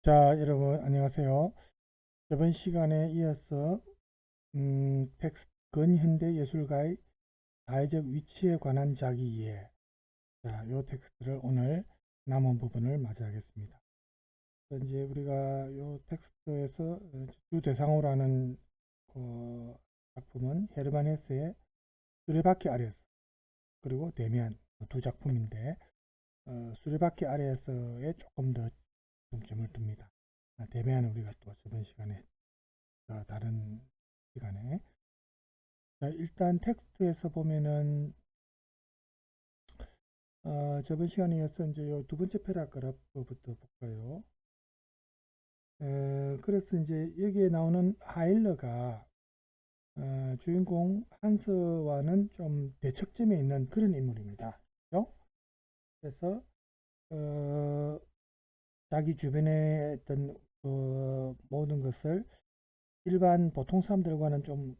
자, 여러분 안녕하세요. 저번 시간에 이어서 텍스트 근현대 예술가의 사회적 위치에 관한 자기이해. 자, 요 텍스트를 오늘 남은 부분을 맞이하겠습니다. 이제 우리가 요 텍스트에서 주 대상으로 하는 작품은 헤르만 헤세의 수레바퀴 아래에서, 그리고 데미안, 두 작품인데 수레바퀴 아래에서에 조금 더 중점을 둡니다. 데미안은 우리가 또 저번 시간에 다른 시간에. 자, 일단 텍스트에서 보면은 저번 시간에 이어서 이제 요 두 번째 패러그래프부터 볼까요? 그래서 이제 여기에 나오는 하일러가 주인공 한스와는 좀 대척점에 있는 그런 인물입니다. 그렇죠? 그래서 어, 자기 주변에 있던 모든 것을 일반 보통 사람들과는 좀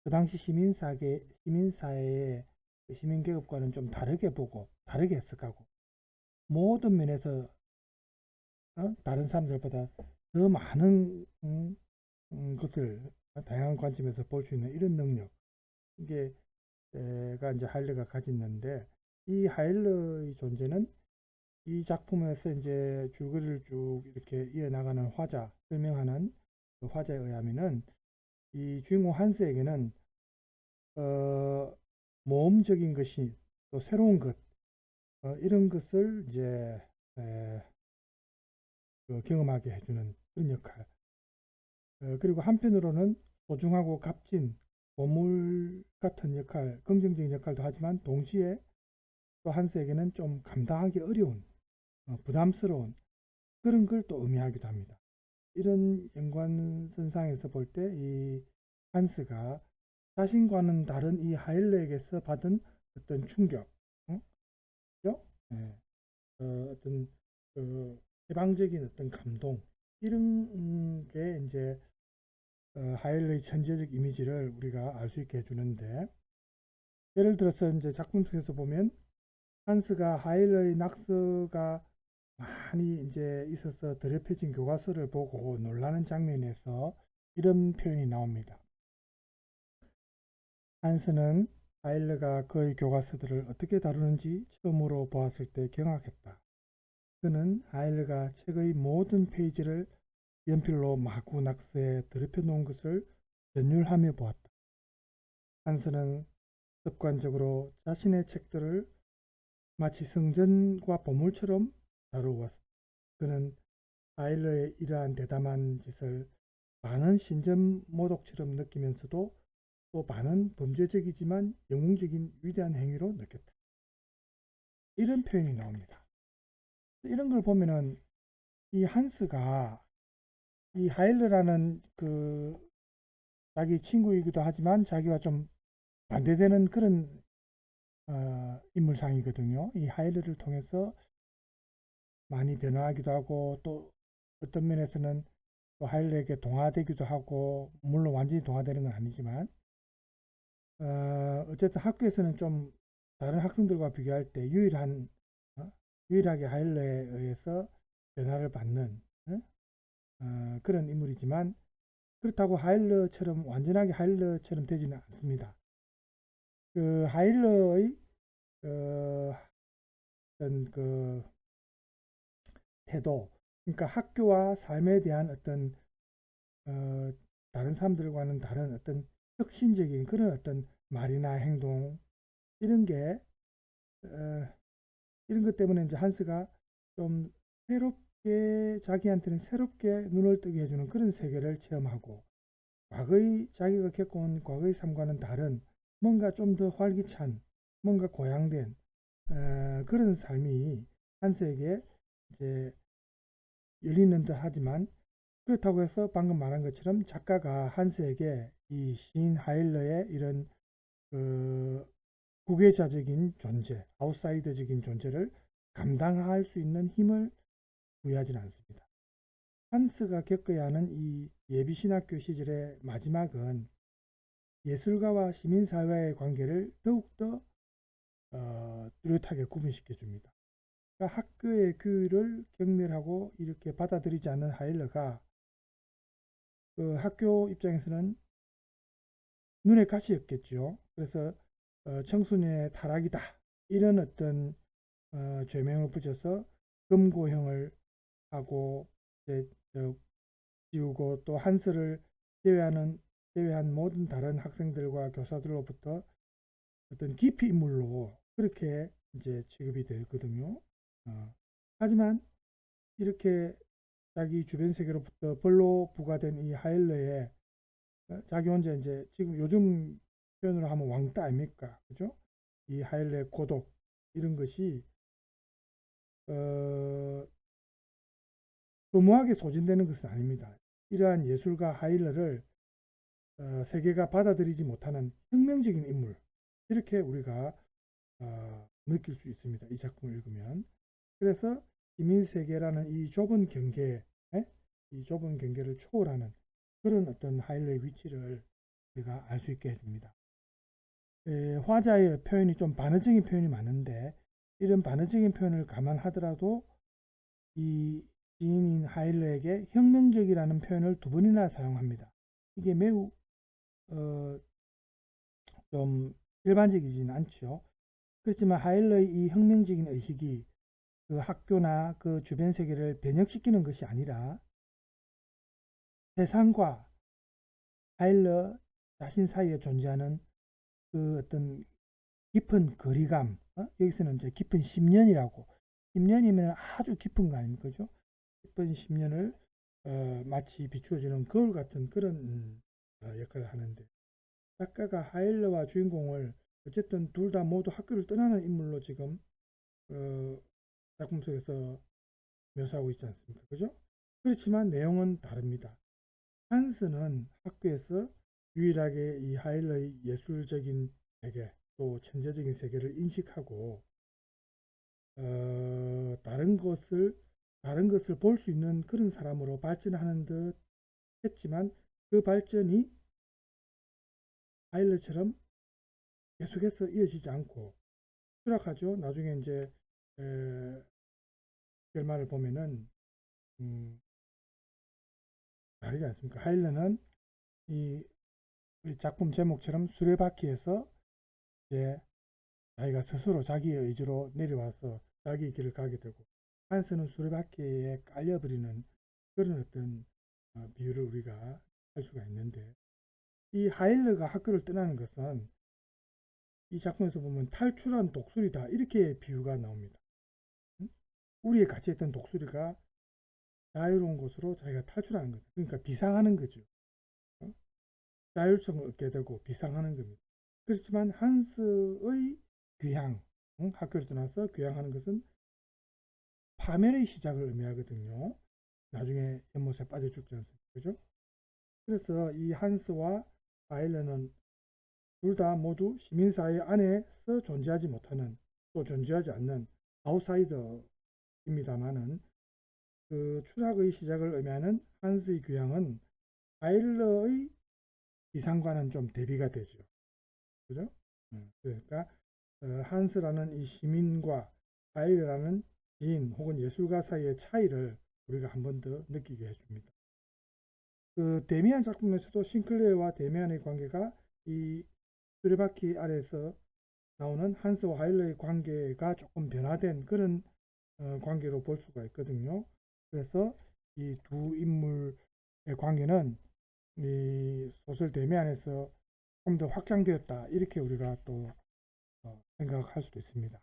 그 당시 시민사회의 시민계급과는 좀 다르게 보고 다르게 해석하고 모든 면에서 다른 사람들보다 더 많은 것을 다양한 관점에서 볼 수 있는 이런 능력, 이게 가 이제 하일러가 가졌는데, 이 하일러의 존재는 이 작품에서 이제 줄거리를 쭉 이렇게 이어나가는 화자, 설명하는 그 화자에 의하면은 이 주인공 한스에게는 어, 모험적인 것이 또 새로운 것, 이런 것을 이제 에, 경험하게 해주는 그런 역할. 그리고 한편으로는 소중하고 값진 보물 같은 역할, 긍정적인 역할도 하지만 동시에 또 한스에게는 좀 감당하기 어려운, 부담스러운 그런 걸 또 의미하기도 합니다. 이런 연관선상에서 볼 때 이 한스가 자신과는 다른 이 하일러에게서 받은 어떤 충격, 그죠? 예, 어떤 해방적인 어떤 감동, 이런 게 이제 하일러의 천재적 이미지를 우리가 알 수 있게 해주는데, 예를 들어서 이제 작품 속에서 보면 한스가 하일러의 낙서가 많이 이제 있어서 더럽혀진 교과서를 보고 놀라는 장면에서 이런 표현이 나옵니다. 한스는 하일러가 그의 교과서들을 어떻게 다루는지 처음으로 보았을 때 경악했다. 그는 하일러가 책의 모든 페이지를 연필로 마구 낙서해 더럽혀 놓은 것을 전율하며 보았다. 한스는 습관적으로 자신의 책들을 마치 성전과 보물처럼 다루었다. 그는 하일러의 이러한 대담한 짓을 반은 신전모독처럼 느끼면서도 또 반은 범죄적이지만 영웅적인 위대한 행위로 느꼈다. 이런 표현이 나옵니다. 이런 걸 보면은 이 한스가 이 하일러라는 그 자기 친구이기도 하지만 자기와 좀 반대되는 그런 인물상이거든요. 이 하일러를 통해서 많이 변화하기도 하고, 또 어떤 면에서는 또 하일러에게 동화되기도 하고, 물론 완전히 동화되는 건 아니지만 어쨌든 학교에서는 좀 다른 학생들과 비교할 때 유일하게 하일러에 의해서 변화를 받는 그런 인물이지만, 그렇다고 하일러처럼 완전하게 하일러처럼 되지는 않습니다. 그 하일러의 어떤 그 태도, 그러니까 학교와 삶에 대한 어떤 다른 사람들과는 다른 어떤 혁신적인 그런 어떤 말이나 행동, 이런 게 이런 것 때문에 이제 한스가 좀 새롭게, 자기한테는 새롭게 눈을 뜨게 해주는 그런 세계를 체험하고, 과거의 자기가 겪어온 과거의 삶과는 다른 뭔가 좀 더 활기찬, 뭔가 고양된 그런 삶이 한스에게 이제 열리는 듯 하지만, 그렇다고 해서 방금 말한 것처럼 작가가 한스에게 이 시인 하일러의 이런 그 구계자적인 존재, 아웃사이더적인 존재를 감당할 수 있는 힘을 부여하지는 않습니다. 한스가 겪어야 하는 이 예비신학교 시절의 마지막은 예술가와 시민사회의 관계를 더욱더 뚜렷하게 구분시켜 줍니다. 그러니까 학교의 교육을 경멸하고 이렇게 받아들이지 않는 하일러가 그 학교 입장에서는 눈에 가시 없겠죠. 그래서 청소년의 타락이다 이런 어떤 죄명을 붙여서 금고형을 하고 이제 지우고 또 한스를 제외한 모든 다른 학생들과 교사들로부터 어떤 기피 인물로 그렇게 이제 취급이 되거든요. 하지만 이렇게 자기 주변 세계로부터 벌로 부과된 이 하일러의 자기 혼자 이제 지금 요즘 표현으로 하면 왕따 아닙니까? 그죠? 이 하일러의 고독 이런 것이 도무하게 소진되는 것은 아닙니다. 이러한 예술가 하일러를 세계가 받아들이지 못하는 혁명적인 인물 이렇게 우리가 느낄 수 있습니다. 이 작품을 읽으면. 그래서 시민세계라는 이 좁은 경계를 초월하는 그런 어떤 하일러의 위치를 우리가 알 수 있게 해줍니다. 화자의 표현이 좀 반어적인 표현이 많은데 이런 반어적인 표현을 감안하더라도 이 지인인 하일러에게 혁명적이라는 표현을 두 번이나 사용합니다. 이게 매우 좀 일반적이지는 않죠. 그렇지만 하일러의 이 혁명적인 의식이 그 학교나 그 주변 세계를 변혁시키는 것이 아니라 세상과 하일러 자신 사이에 존재하는 그 어떤 깊은 거리감, 여기서는 이제 깊은 10년이라고, 10년이면 아주 깊은 거 아닙니까? 그죠? 깊은 10년을 마치 비추어주는 거울 같은 그런 역할을 하는데, 작가가 하일러와 주인공을 어쨌든 둘 다 모두 학교를 떠나는 인물로 지금 작품 속에서 묘사하고 있지 않습니까? 그죠? 그렇지만 내용은 다릅니다. 한스는 학교에서 유일하게 이 하일러의 예술적인 세계 또 천재적인 세계를 인식하고 다른 것을 볼 수 있는 그런 사람으로 발전하는 듯 했지만 그 발전이 하일러처럼 계속해서 이어지지 않고 추락하죠. 나중에 이제 결말을 보면은 다르지 않습니까? 하일러는 이 작품 제목처럼 수레바퀴에서 이제 자기가 스스로 자기의 의지로 내려와서 자기의 길을 가게 되고 한스는 수레바퀴에 깔려버리는 그런 어떤 비유를 우리가 할 수가 있는데 이 하일러가 학교를 떠나는 것은 이 작품에서 보면 탈출한 독수리다 이렇게 비유가 나옵니다. 우리에 갇혀있던 독수리가 자유로운 곳으로 자기가 탈출하는 거죠. 그러니까 비상하는 거죠. 자율성을 얻게 되고 비상하는 겁니다. 그렇지만 한스의 귀향, 학교를 떠나서 귀향하는 것은 파멸의 시작을 의미하거든요. 나중에 연못에 빠져 죽지 않습니까? 그죠? 그래서 이 한스와 아일러는 둘 다 모두 시민사회 안에서 존재하지 못하는 또 존재하지 않는 아웃사이더입니다만은 그 추락의 시작을 의미하는 한스의 귀향은 아일러의 비상과는 좀 대비가 되죠. 그죠? 그러니까 한스라는 이 시민과 아일러라는 지인 혹은 예술가 사이의 차이를 우리가 한 번 더 느끼게 해줍니다. 그 데미안 작품에서도 싱클레어와 데미안의 관계가 이 수레바퀴 아래에서 나오는 한스와 하일러의 관계가 조금 변화된 그런 관계로 볼 수가 있거든요. 그래서 이 두 인물의 관계는 이 소설 데미안에서 좀 더 확장되었다 이렇게 우리가 또 생각할 수도 있습니다.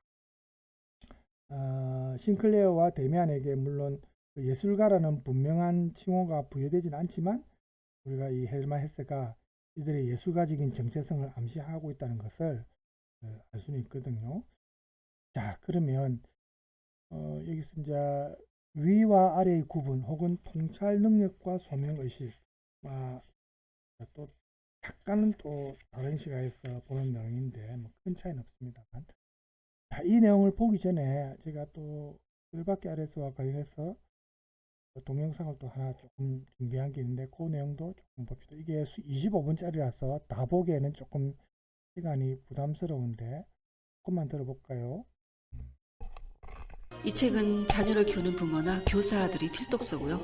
싱클레어와 데미안에게 물론 예술가라는 분명한 칭호가 부여되지는 않지만 우리가 이 헬만 헤세가 이들의 예술가적인 정체성을 암시하고 있다는 것을 알 수는 있거든요. 자, 그러면 여기서 이제 위와 아래의 구분 혹은 통찰 능력과 소명의식 또 약간은 또 다른 시각에서 보는 내용인데 뭐 큰 차이는 없습니다만 자, 이 내용을 보기 전에 제가 또 수레바퀴 아래서와 관련해서 동영상을 또 하나 조금 준비한 게 있는데 그 내용도 조금 봅시다. 이게 25분짜리라서 다 보기에는 조금 시간이 부담스러운데 조금만 들어볼까요? 이 책은 자녀를 키우는 부모나 교사들이 필독서고요.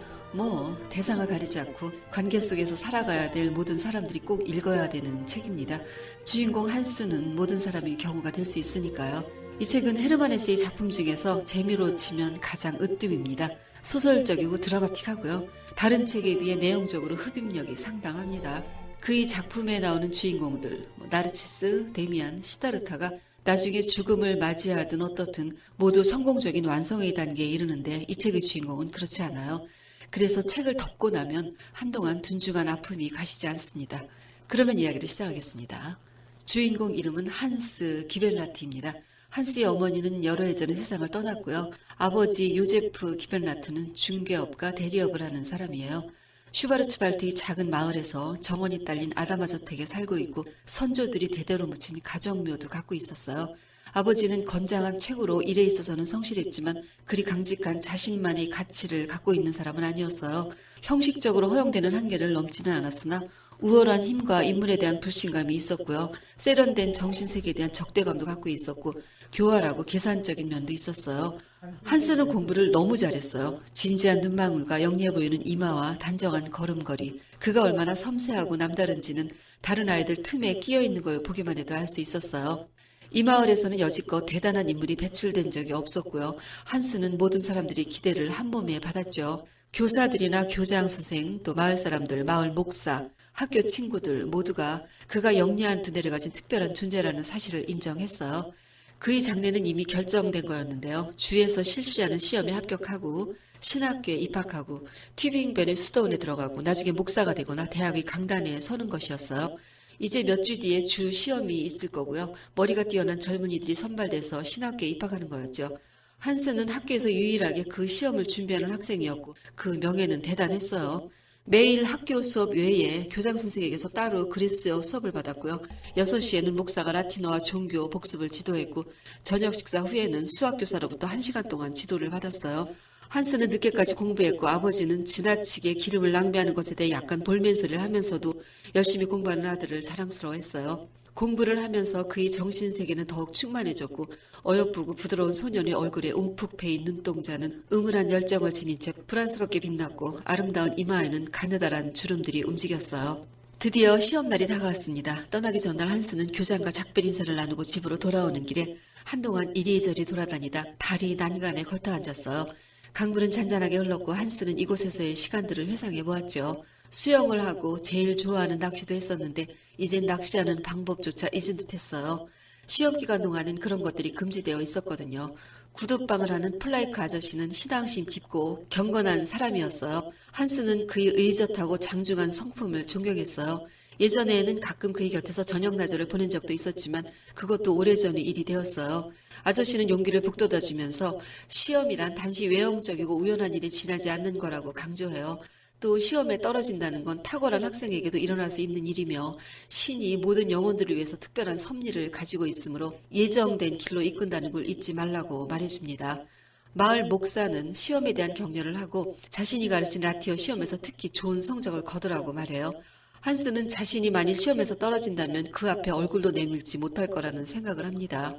대상을 가리지 않고 관계 속에서 살아가야 될 모든 사람들이 꼭 읽어야 되는 책입니다. 주인공 한스는 모든 사람의 경우가 될 수 있으니까요. 이 책은 헤르만 헤세의 작품 중에서 재미로 치면 가장 으뜸입니다. 소설적이고 드라마틱하고요. 다른 책에 비해 내용적으로 흡입력이 상당합니다. 그의 작품에 나오는 주인공들, 나르치스, 데미안, 시다르타가 나중에 죽음을 맞이하든 어떻든 모두 성공적인 완성의 단계에 이르는데 이 책의 주인공은 그렇지 않아요. 그래서 책을 덮고 나면 한동안 둔중한 아픔이 가시지 않습니다. 그러면 이야기를 시작하겠습니다. 주인공 이름은 한스 기벨라트입니다. 한스의 어머니는 여러 해 전에 세상을 떠났고요. 아버지 요제프 기벨라트는 중개업과 대리업을 하는 사람이에요. 슈바르츠발트의 작은 마을에서 정원이 딸린 아다마 저택에 살고 있고 선조들이 대대로 묻힌 가정묘도 갖고 있었어요. 아버지는 건장한 책으로 일에 있어서는 성실했지만 그리 강직한 자신만의 가치를 갖고 있는 사람은 아니었어요. 형식적으로 허용되는 한계를 넘지는 않았으나 우월한 힘과 인물에 대한 불신감이 있었고요. 세련된 정신세계에 대한 적대감도 갖고 있었고 교활하고 계산적인 면도 있었어요. 한스는 공부를 너무 잘했어요. 진지한 눈망울과 영리해 보이는 이마와 단정한 걸음걸이. 그가 얼마나 섬세하고 남다른지는 다른 아이들 틈에 끼어 있는 걸 보기만 해도 알 수 있었어요. 이 마을에서는 여지껏 대단한 인물이 배출된 적이 없었고요. 한스는 모든 사람들이 기대를 한 몸에 받았죠. 교사들이나 교장 선생, 또 마을 사람들, 마을 목사, 학교 친구들 모두가 그가 영리한 두뇌를 가진 특별한 존재라는 사실을 인정했어요. 그의 장래는 이미 결정된 거였는데요. 주에서 실시하는 시험에 합격하고 신학교에 입학하고 튜빙벤의 수도원에 들어가고 나중에 목사가 되거나 대학의 강단에 서는 것이었어요. 이제 몇 주 뒤에 주 시험이 있을 거고요. 머리가 뛰어난 젊은이들이 선발돼서 신학교에 입학하는 거였죠. 한스는 학교에서 유일하게 그 시험을 준비하는 학생이었고 그 명예는 대단했어요. 매일 학교 수업 외에 교장 선생에게서 따로 그리스어 수업을 받았고요. 6시에는 목사가 라틴어와 종교 복습을 지도했고 저녁 식사 후에는 수학교사로부터 1시간 동안 지도를 받았어요. 한스는 늦게까지 공부했고 아버지는 지나치게 기름을 낭비하는 것에 대해 약간 볼멘소리를 하면서도 열심히 공부하는 아들을 자랑스러워했어요. 공부를 하면서 그의 정신세계는 더욱 충만해졌고 어여쁘고 부드러운 소년의 얼굴에 움푹 패인 눈동자는 음울한 열정을 지닌 채 불안스럽게 빛났고 아름다운 이마에는 가느다란 주름들이 움직였어요. 드디어 시험날이 다가왔습니다. 떠나기 전날 한스는 교장과 작별 인사를 나누고 집으로 돌아오는 길에 한동안 이리저리 돌아다니다 다리 난간에 걸터 앉았어요. 강물은 잔잔하게 흘렀고 한스는 이곳에서의 시간들을 회상해 보았죠. 수영을 하고 제일 좋아하는 낚시도 했었는데 이젠 낚시하는 방법조차 잊은 듯했어요. 시험 기간 동안은 그런 것들이 금지되어 있었거든요. 구두방을 하는 플라이크 아저씨는 신앙심 깊고 경건한 사람이었어요. 한스는 그의 의젓하고 장중한 성품을 존경했어요. 예전에는 가끔 그의 곁에서 저녁나절을 보낸 적도 있었지만 그것도 오래전의 일이 되었어요. 아저씨는 용기를 북돋아주면서 시험이란 단지 외형적이고 우연한 일에 지나지 않는 거라고 강조해요. 또 시험에 떨어진다는 건 탁월한 학생에게도 일어날 수 있는 일이며 신이 모든 영혼들을 위해서 특별한 섭리를 가지고 있으므로 예정된 길로 이끈다는 걸 잊지 말라고 말해줍니다. 마을 목사는 시험에 대한 격려를 하고 자신이 가르친 라티어 시험에서 특히 좋은 성적을 거두라고 말해요. 한스는 자신이 만일 시험에서 떨어진다면 그 앞에 얼굴도 내밀지 못할 거라는 생각을 합니다.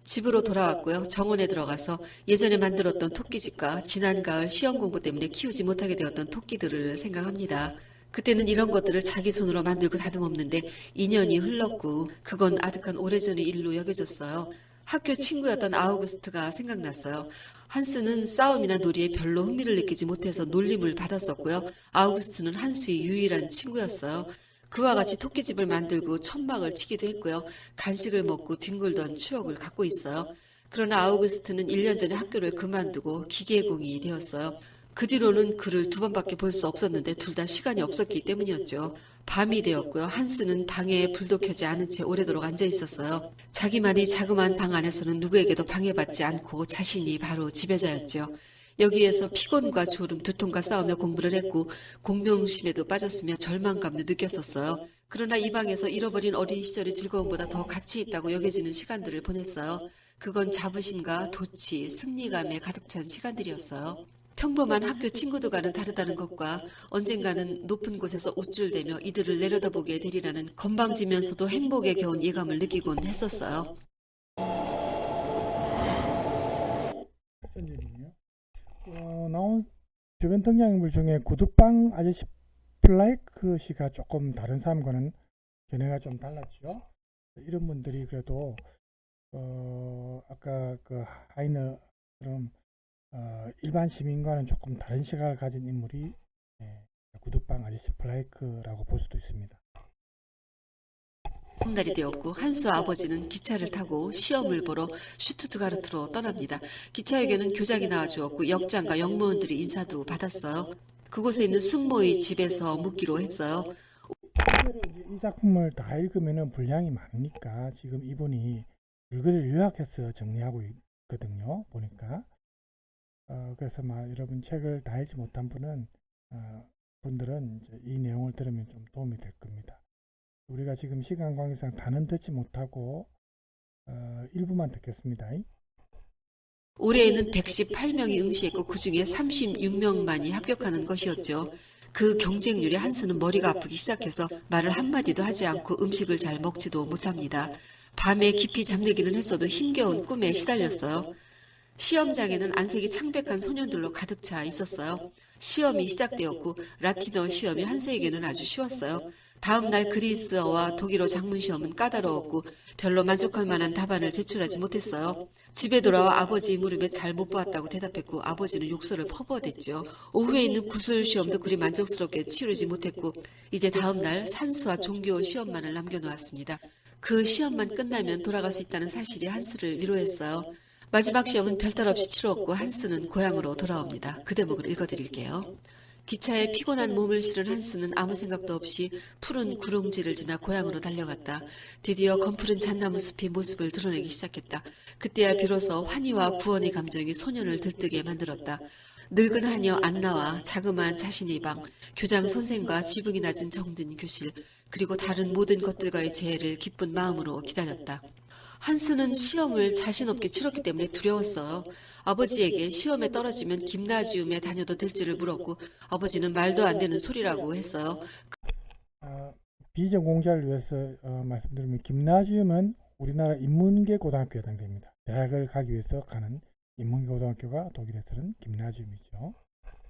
집으로 돌아왔고요. 정원에 들어가서 예전에 만들었던 토끼집과 지난 가을 시험 공부 때문에 키우지 못하게 되었던 토끼들을 생각합니다. 그때는 이런 것들을 자기 손으로 만들고 다듬었는데 2년이 흘렀고 그건 아득한 오래전의 일로 여겨졌어요. 학교 친구였던 아우구스트가 생각났어요. 한스는 싸움이나 놀이에 별로 흥미를 느끼지 못해서 놀림을 받았었고요. 아우구스트는 한스의 유일한 친구였어요. 그와 같이 토끼집을 만들고 천막을 치기도 했고요. 간식을 먹고 뒹굴던 추억을 갖고 있어요. 그러나 아우구스트는 1년 전에 학교를 그만두고 기계공이 되었어요. 그 뒤로는 그를 2번밖에 볼 수 없었는데 둘 다 시간이 없었기 때문이었죠. 밤이 되었고요. 한스는 방에 불도 켜지 않은 채 오래도록 앉아 있었어요. 자기만의 자그마한 방 안에서는 누구에게도 방해받지 않고 자신이 바로 지배자였죠. 여기에서 피곤과 졸음, 두통과 싸우며 공부를 했고 공명심에도 빠졌으며 절망감도 느꼈었어요. 그러나 이 방에서 잃어버린 어린 시절의 즐거움보다 더 가치 있다고 여겨지는 시간들을 보냈어요. 그건 자부심과 도취, 승리감에 가득 찬 시간들이었어요. 평범한 학교 친구들과는 다르다는 것과 언젠가는 높은 곳에서 우쭐대며 이들을 내려다보게 되리라는 건방지면서도 행복에 겨운 예감을 느끼곤 했었어요. 선진이요. 나온 주변 등장인물 중에 구두빵 아저씨 플라이크 씨가 조금 다른 사람과는 견해가 좀 달랐죠. 이런 분들이 그래도 아까 그 하이너처럼 일반 시민과는 조금 다른 시각을 가진 인물이 구두빵 아저씨 플라이크라고 볼 수도 있습니다. 날이 되었고 한수와 아버지는 기차를 타고 시험을 보러 슈투트가르트로 떠납니다. 기차역에는 교장이 나와주었고 역장과 역무원들이 인사도 받았어요. 그곳에 있는 숙모의 집에서 묵기로 했어요. 이 작품을 다 읽으면 분량이 많으니까 지금 이분이 글을 요약해서 정리하고 있거든요. 보니까 그래서 여러분 책을 다 읽지 못한 분들은 이제 이 내용을 들으면 좀 도움이 될 겁니다. 우리가 지금 시간 관계상 다는 듣지 못하고 일부만 듣겠습니다. 올해에는 118명이 응시했고 그 중에 36명만이 합격하는 것이었죠. 그 경쟁률에 한스는 머리가 아프기 시작해서 말을 한마디도 하지 않고 음식을 잘 먹지도 못합니다. 밤에 깊이 잠들기는 했어도 힘겨운 꿈에 시달렸어요. 시험장에는 안색이 창백한 소년들로 가득 차 있었어요. 시험이 시작되었고 라틴어 시험이 한스에게는 아주 쉬웠어요. 다음 날 그리스어와 독일어 작문 시험은 까다로웠고 별로 만족할 만한 답안을 제출하지 못했어요. 집에 돌아와 아버지 무릎에 잘 못 보았다고 대답했고 아버지는 욕설을 퍼부어댔죠. 오후에 있는 구술 시험도 그리 만족스럽게 치르지 못했고 이제 다음 날 산수와 종교 시험만을 남겨놓았습니다. 그 시험만 끝나면 돌아갈 수 있다는 사실이 한스를 위로했어요. 마지막 시험은 별탈 없이 치루었고 한스는 고향으로 돌아옵니다. 그 대목을 읽어드릴게요. 기차에 피곤한 몸을 실은 한스는 아무 생각도 없이 푸른 구릉지를 지나 고향으로 달려갔다. 드디어 검푸른 잣나무 숲이 모습을 드러내기 시작했다. 그때야 비로소 환희와 구원의 감정이 소년을 들뜨게 만들었다. 늙은 하녀 안나와 자그마한 자신의 방, 교장 선생과 지붕이 낮은 정든 교실, 그리고 다른 모든 것들과의 재해를 기쁜 마음으로 기다렸다. 한스는 시험을 자신 없게 치렀기 때문에 두려웠어요. 아버지에게 시험에 떨어지면 김나지움에 다녀도 될지를 물었고 아버지는 말도 안 되는 소리라고 했어요. 비전공자를 위해서 말씀드리면 김나지움은 우리나라 인문계 고등학교에 해당됩니다. 대학을 가기 위해서 가는 인문계 고등학교가 독일에서는 김나지움이죠.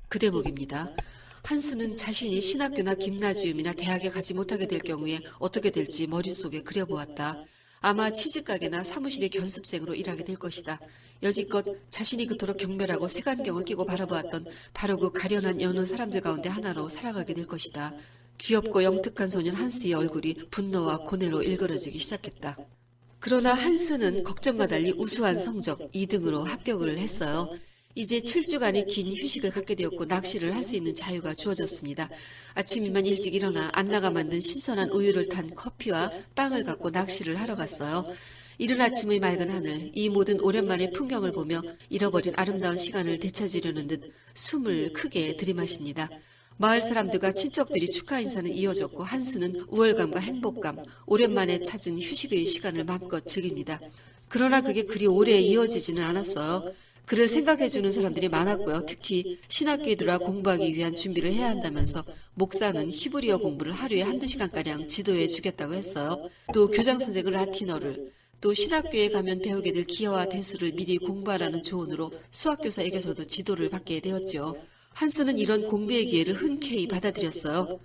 그 대목입니다. 한스는 자신이 신학교나 김나지움이나 대학에 가지 못하게 될 경우에 어떻게 될지 머릿속에 그려보았다. 아마 치즈가게나 사무실의 견습생으로 일하게 될 것이다. 여지껏 자신이 그토록 경멸하고 색안경을 끼고 바라보았던 바로 그 가련한 여느 사람들 가운데 하나로 살아가게 될 것이다. 귀엽고 영특한 소년 한스의 얼굴이 분노와 고뇌로 일그러지기 시작했다. 그러나 한스는 걱정과 달리 우수한 성적 2등으로 합격을 했어요. 이제 7주간의 긴 휴식을 갖게 되었고 낚시를 할 수 있는 자유가 주어졌습니다. 아침이면 일찍 일어나 안나가 만든 신선한 우유를 탄 커피와 빵을 갖고 낚시를 하러 갔어요. 이른 아침의 맑은 하늘, 이 모든 오랜만의 풍경을 보며 잃어버린 아름다운 시간을 되찾으려는 듯 숨을 크게 들이마십니다. 마을 사람들과 친척들이 축하 인사는 이어졌고 한스는 우월감과 행복감, 오랜만에 찾은 휴식의 시간을 마음껏 즐깁니다. 그러나 그게 그리 오래 이어지지는 않았어요. 그를 생각해주는 사람들이 많았고요. 특히 신학교에 들어와 공부하기 위한 준비를 해야 한다면서 목사는 히브리어 공부를 하루에 1~2시간가량 지도해 주겠다고 했어요. 또 교장선생은 라틴어를, 또 신학교에 가면 배우게 될 기하와 대수를 미리 공부하라는 조언으로 수학교사에게서도 지도를 받게 되었죠. 한스는 이런 공부의 기회를 흔쾌히 받아들였어요.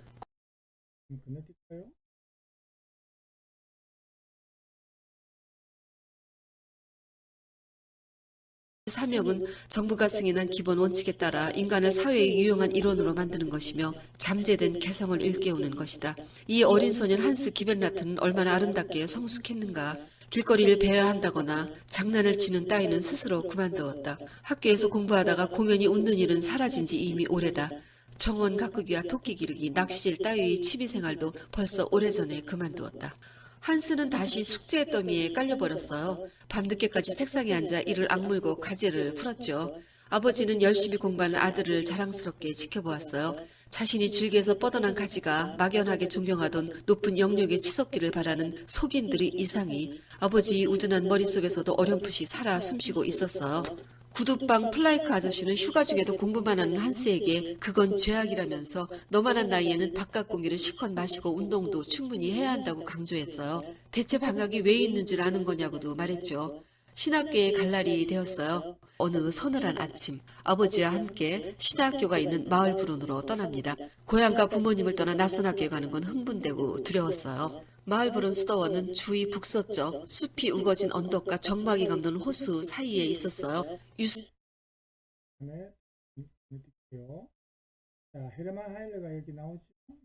사명은 정부가 승인한 기본 원칙에 따라 인간을 사회의 유용한 일원으로 만드는 것이며 잠재된 개성을 일깨우는 것이다. 이 어린 소년 한스 기벤라트는 얼마나 아름답게 성숙했는가. 길거리를 배회한다거나 장난을 치는 따위는 스스로 그만두었다. 학교에서 공부하다가 공연히 웃는 일은 사라진 지 이미 오래다. 정원 가꾸기와 토끼 기르기, 낚시질 따위의 취미생활도 벌써 오래전에 그만두었다. 한스는 다시 숙제의 더미에 깔려버렸어요. 밤늦게까지 책상에 앉아 이를 악물고 과제를 풀었죠. 아버지는 열심히 공부하는 아들을 자랑스럽게 지켜보았어요. 자신이 줄기에서 뻗어난 가지가 막연하게 존경하던 높은 영역의 치솟기를 바라는 속인들의 이상이 아버지의 우둔한 머릿속에서도 어렴풋이 살아 숨쉬고 있었어요. 구두빵 플라이크 아저씨는 휴가 중에도 공부만 하는 한스에게 그건 죄악이라면서 너만한 나이에는 바깥 공기를 실컷 마시고 운동도 충분히 해야 한다고 강조했어요. 대체 방학이 왜 있는 줄 아는 거냐고도 말했죠. 신학교에 갈 날이 되었어요. 어느 서늘한 아침, 아버지와 함께 신학교가 있는 마을 부론으로 떠납니다. 고향과 부모님을 떠나 낯선 학교에 가는 건 흥분되고 두려웠어요. 마을 부론 수도원은 주위 북서쪽 숲이 우거진 언덕과 정막이 감도는 호수 사이에 있었어요. 다음에 드릴게요. 자, 헤르만 하일러가 여기 나오죠?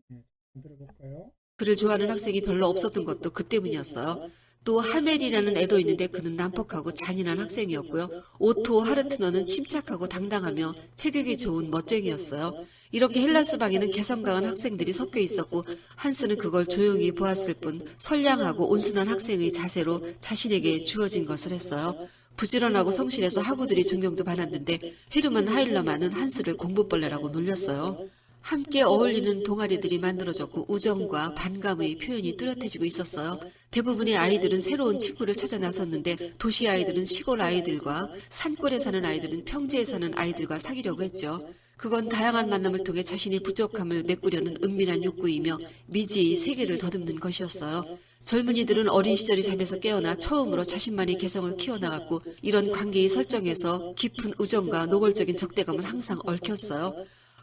네, 들어볼까요? 그를 좋아하는 학생이 별로 없었던 것도 그 때문이었어요. 또 하멜이라는 애도 있는데 그는 난폭하고 잔인한 학생이었고요. 오토 하르트너는 침착하고 당당하며 체격이 좋은 멋쟁이였어요. 이렇게 헬라스 방에는 개성 강한 학생들이 섞여 있었고 한스는 그걸 조용히 보았을 뿐 선량하고 온순한 학생의 자세로 자신에게 주어진 것을 했어요. 부지런하고 성실해서 학우들이 존경도 받았는데 헤르만 하일러만은 한스를 공부벌레라고 놀렸어요. 함께 어울리는 동아리들이 만들어졌고 우정과 반감의 표현이 뚜렷해지고 있었어요. 대부분의 아이들은 새로운 친구를 찾아 나섰는데 도시 아이들은 시골 아이들과 산골에 사는 아이들은 평지에 사는 아이들과 사귀려고 했죠. 그건 다양한 만남을 통해 자신의 부족함을 메꾸려는 은밀한 욕구이며 미지의 세계를 더듬는 것이었어요. 젊은이들은 어린 시절이 잠에서 깨어나 처음으로 자신만의 개성을 키워나갔고 이런 관계의 설정에서 깊은 우정과 노골적인 적대감은 항상 얽혔어요.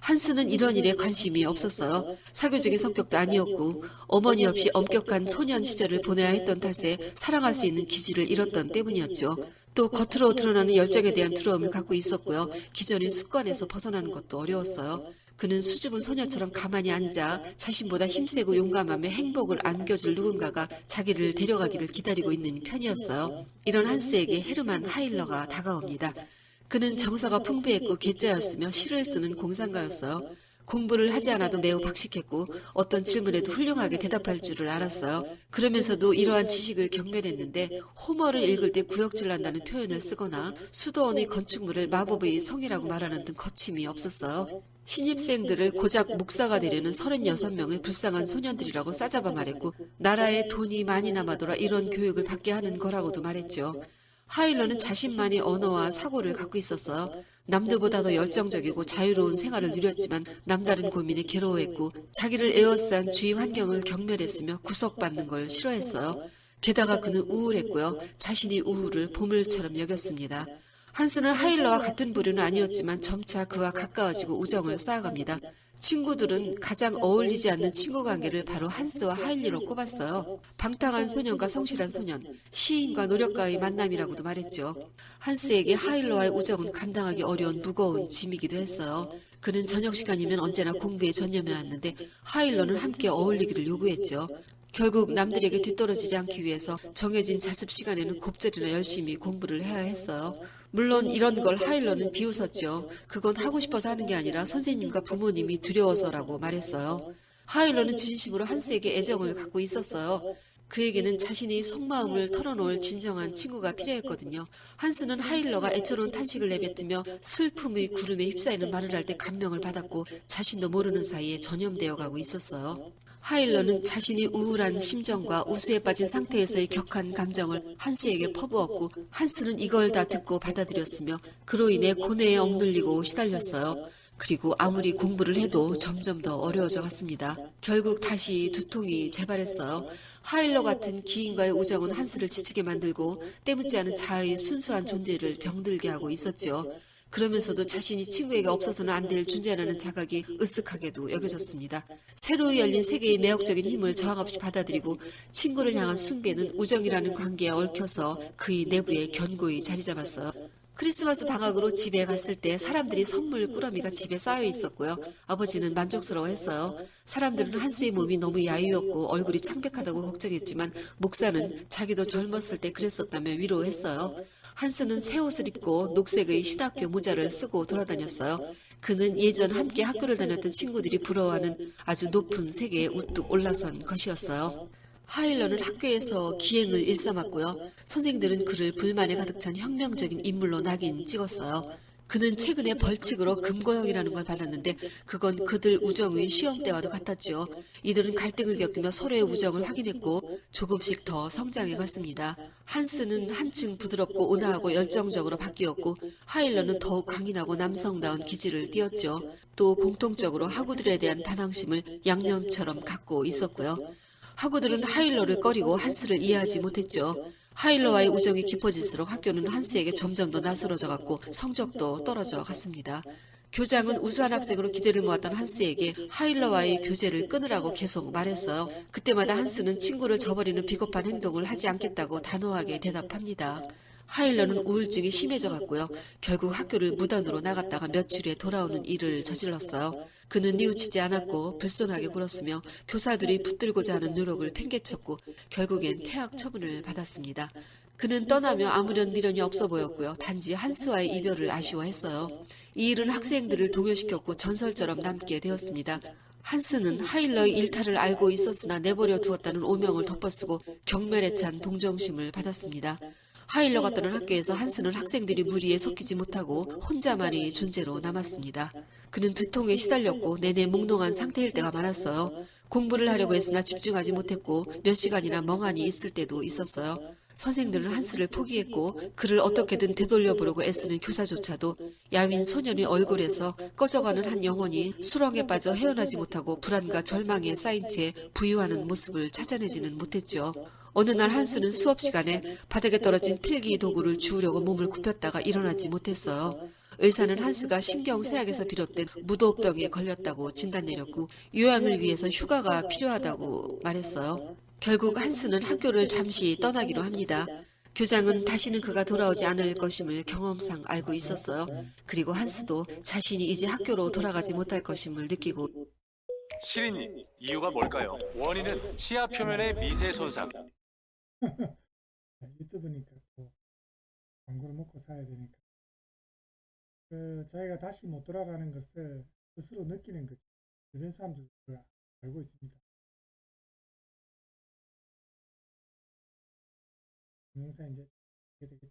한스는 이런 일에 관심이 없었어요. 사교적인 성격도 아니었고 어머니 없이 엄격한 소년 시절을 보내야 했던 탓에 사랑할 수 있는 기질을 잃었던 때문이었죠. 또 겉으로 드러나는 열정에 대한 두려움을 갖고 있었고요. 기존의 습관에서 벗어나는 것도 어려웠어요. 그는 수줍은 소녀처럼 가만히 앉아 자신보다 힘세고 용감하며 행복을 안겨줄 누군가가 자기를 데려가기를 기다리고 있는 편이었어요. 이런 한스에게 헤르만 하일러가 다가옵니다. 그는 정서가 풍부했고 괴짜였으며 시를 쓰는 공상가였어요. 공부를 하지 않아도 매우 박식했고 어떤 질문에도 훌륭하게 대답할 줄을 알았어요. 그러면서도 이러한 지식을 경멸했는데 호머를 읽을 때 구역질난다는 표현을 쓰거나 수도원의 건축물을 마법의 성이라고 말하는 등 거침이 없었어요. 신입생들을 고작 목사가 되려는 36명의 불쌍한 소년들이라고 싸잡아 말했고 나라에 돈이 많이 남아돌아 이런 교육을 받게 하는 거라고도 말했죠. 하일러는 자신만의 언어와 사고를 갖고 있었어요. 남들보다 더 열정적이고 자유로운 생활을 누렸지만 남다른 고민에 괴로워했고 자기를 에워싼 주위 환경을 경멸했으며 구속받는 걸 싫어했어요. 게다가 그는 우울했고요. 자신이 우울을 보물처럼 여겼습니다. 한스는 하일러와 같은 부류는 아니었지만 점차 그와 가까워지고 우정을 쌓아갑니다. 친구들은 가장 어울리지 않는 친구 관계를 바로 한스와 하일리로 꼽았어요. 방탕한 소년과 성실한 소년, 시인과 노력가의 만남이라고도 말했죠. 한스에게 하일러와의 우정은 감당하기 어려운 무거운 짐이기도 했어요. 그는 저녁 시간이면 언제나 공부에 전념해왔는데 하일러는 함께 어울리기를 요구했죠. 결국 남들에게 뒤떨어지지 않기 위해서 정해진 자습 시간에는 곱절이나 열심히 공부를 해야 했어요. 물론 이런 걸 하일러는 비웃었죠. 그건 하고 싶어서 하는 게 아니라 선생님과 부모님이 두려워서라고 말했어요. 하일러는 진심으로 한스에게 애정을 갖고 있었어요. 그에게는 자신의 속마음을 털어놓을 진정한 친구가 필요했거든요. 한스는 하일러가 애처로운 탄식을 내뱉으며 슬픔의 구름에 휩싸이는 말을 할 때 감명을 받았고 자신도 모르는 사이에 전염되어 가고 있었어요. 하일러는 자신이 우울한 심정과 우수에 빠진 상태에서의 격한 감정을 한스에게 퍼부었고 한스는 이걸 다 듣고 받아들였으며 그로 인해 고뇌에 억눌리고 시달렸어요. 그리고 아무리 공부를 해도 점점 더 어려워져 갔습니다. 결국 다시 두통이 재발했어요. 하일러 같은 기인과의 우정은 한스를 지치게 만들고 때묻지 않은 자아의 순수한 존재를 병들게 하고 있었죠. 그러면서도 자신이 친구에게 없어서는 안 될 존재라는 자각이 으쓱하게도 여겨졌습니다. 새로 열린 세계의 매혹적인 힘을 저항 없이 받아들이고 친구를 향한 숭배는 우정이라는 관계에 얽혀서 그의 내부에 견고히 자리 잡았어요. 크리스마스 방학으로 집에 갔을 때 사람들이 선물 꾸러미가 집에 쌓여 있었고요. 아버지는 만족스러워했어요. 사람들은 한스의 몸이 너무 야유었고 얼굴이 창백하다고 걱정했지만 목사는 자기도 젊었을 때 그랬었다며 위로했어요. 한스는 새 옷을 입고 녹색의 신학교 모자를 쓰고 돌아다녔어요. 그는 예전 함께 학교를 다녔던 친구들이 부러워하는 아주 높은 세계에 우뚝 올라선 것이었어요. 하일러는 학교에서 기행을 일삼았고요. 선생들은 그를 불만에 가득 찬 혁명적인 인물로 낙인 찍었어요. 그는 최근에 벌칙으로 금고형이라는 걸 받았는데 그건 그들 우정의 시험 때와도 같았죠. 이들은 갈등을 겪으며 서로의 우정을 확인했고 조금씩 더 성장해 갔습니다. 한스는 한층 부드럽고 온화하고 열정적으로 바뀌었고 하일러는 더욱 강인하고 남성다운 기질을 띠었죠. 또 공통적으로 학우들에 대한 반항심을 양념처럼 갖고 있었고요. 학우들은 하일러를 꺼리고 한스를 이해하지 못했죠. 하일러와의 우정이 깊어질수록 학교는 한스에게 점점 더 낯설어져 갔고 성적도 떨어져 갔습니다. 교장은 우수한 학생으로 기대를 모았던 한스에게 하일러와의 교제를 끊으라고 계속 말했어요. 그때마다 한스는 친구를 저버리는 비겁한 행동을 하지 않겠다고 단호하게 대답합니다. 하일러는 우울증이 심해져 갔고요. 결국 학교를 무단으로 나갔다가 며칠 후에 돌아오는 일을 저질렀어요. 그는 뉘우치지 않았고 불손하게 굴었으며 교사들이 붙들고자 하는 노력을 팽개쳤고 결국엔 퇴학 처분을 받았습니다. 그는 떠나며 아무런 미련이 없어 보였고요. 단지 한스와의 이별을 아쉬워했어요. 이 일은 학생들을 동요시켰고 전설처럼 남게 되었습니다. 한스는 하일러의 일탈을 알고 있었으나 내버려 두었다는 오명을 덮어쓰고 경멸에 찬 동정심을 받았습니다. 하일러가 떠난 학교에서 한스는 학생들이 무리에 섞이지 못하고 혼자만의 존재로 남았습니다. 그는 두통에 시달렸고 내내 몽롱한 상태일 때가 많았어요. 공부를 하려고 했으나 집중하지 못했고 몇 시간이나 멍하니 있을 때도 있었어요. 선생들은 한스를 포기했고 그를 어떻게든 되돌려보려고 애쓰는 교사조차도 야윈 소년의 얼굴에서 꺼져가는 한 영혼이 수렁에 빠져 헤어나지 못하고 불안과 절망에 쌓인 채 부유하는 모습을 찾아내지는 못했죠. 어느 날 한스는 수업 시간에 바닥에 떨어진 필기 도구를 주우려고 몸을 굽혔다가 일어나지 못했어요. 의사는 한스가 신경쇠약에서 비롯된 무도병에 걸렸다고 진단 내렸고 요양을 위해서 휴가가 필요하다고 말했어요. 결국 한스는 학교를 잠시 떠나기로 합니다. 교장은 다시는 그가 돌아오지 않을 것임을 경험상 알고 있었어요. 그리고 한스도 자신이 이제 학교로 돌아가지 못할 것임을 느끼고 시린님, 이유가 뭘까요? 원인은 치아 표면의 미세 손상. 유튜브니까 또 광고를 먹고 사야 되니까 자기가 다시 못 돌아가는 것을 스스로 느끼는 거죠. 주변 사람들도 그걸 알고 있습니다. 영상 이제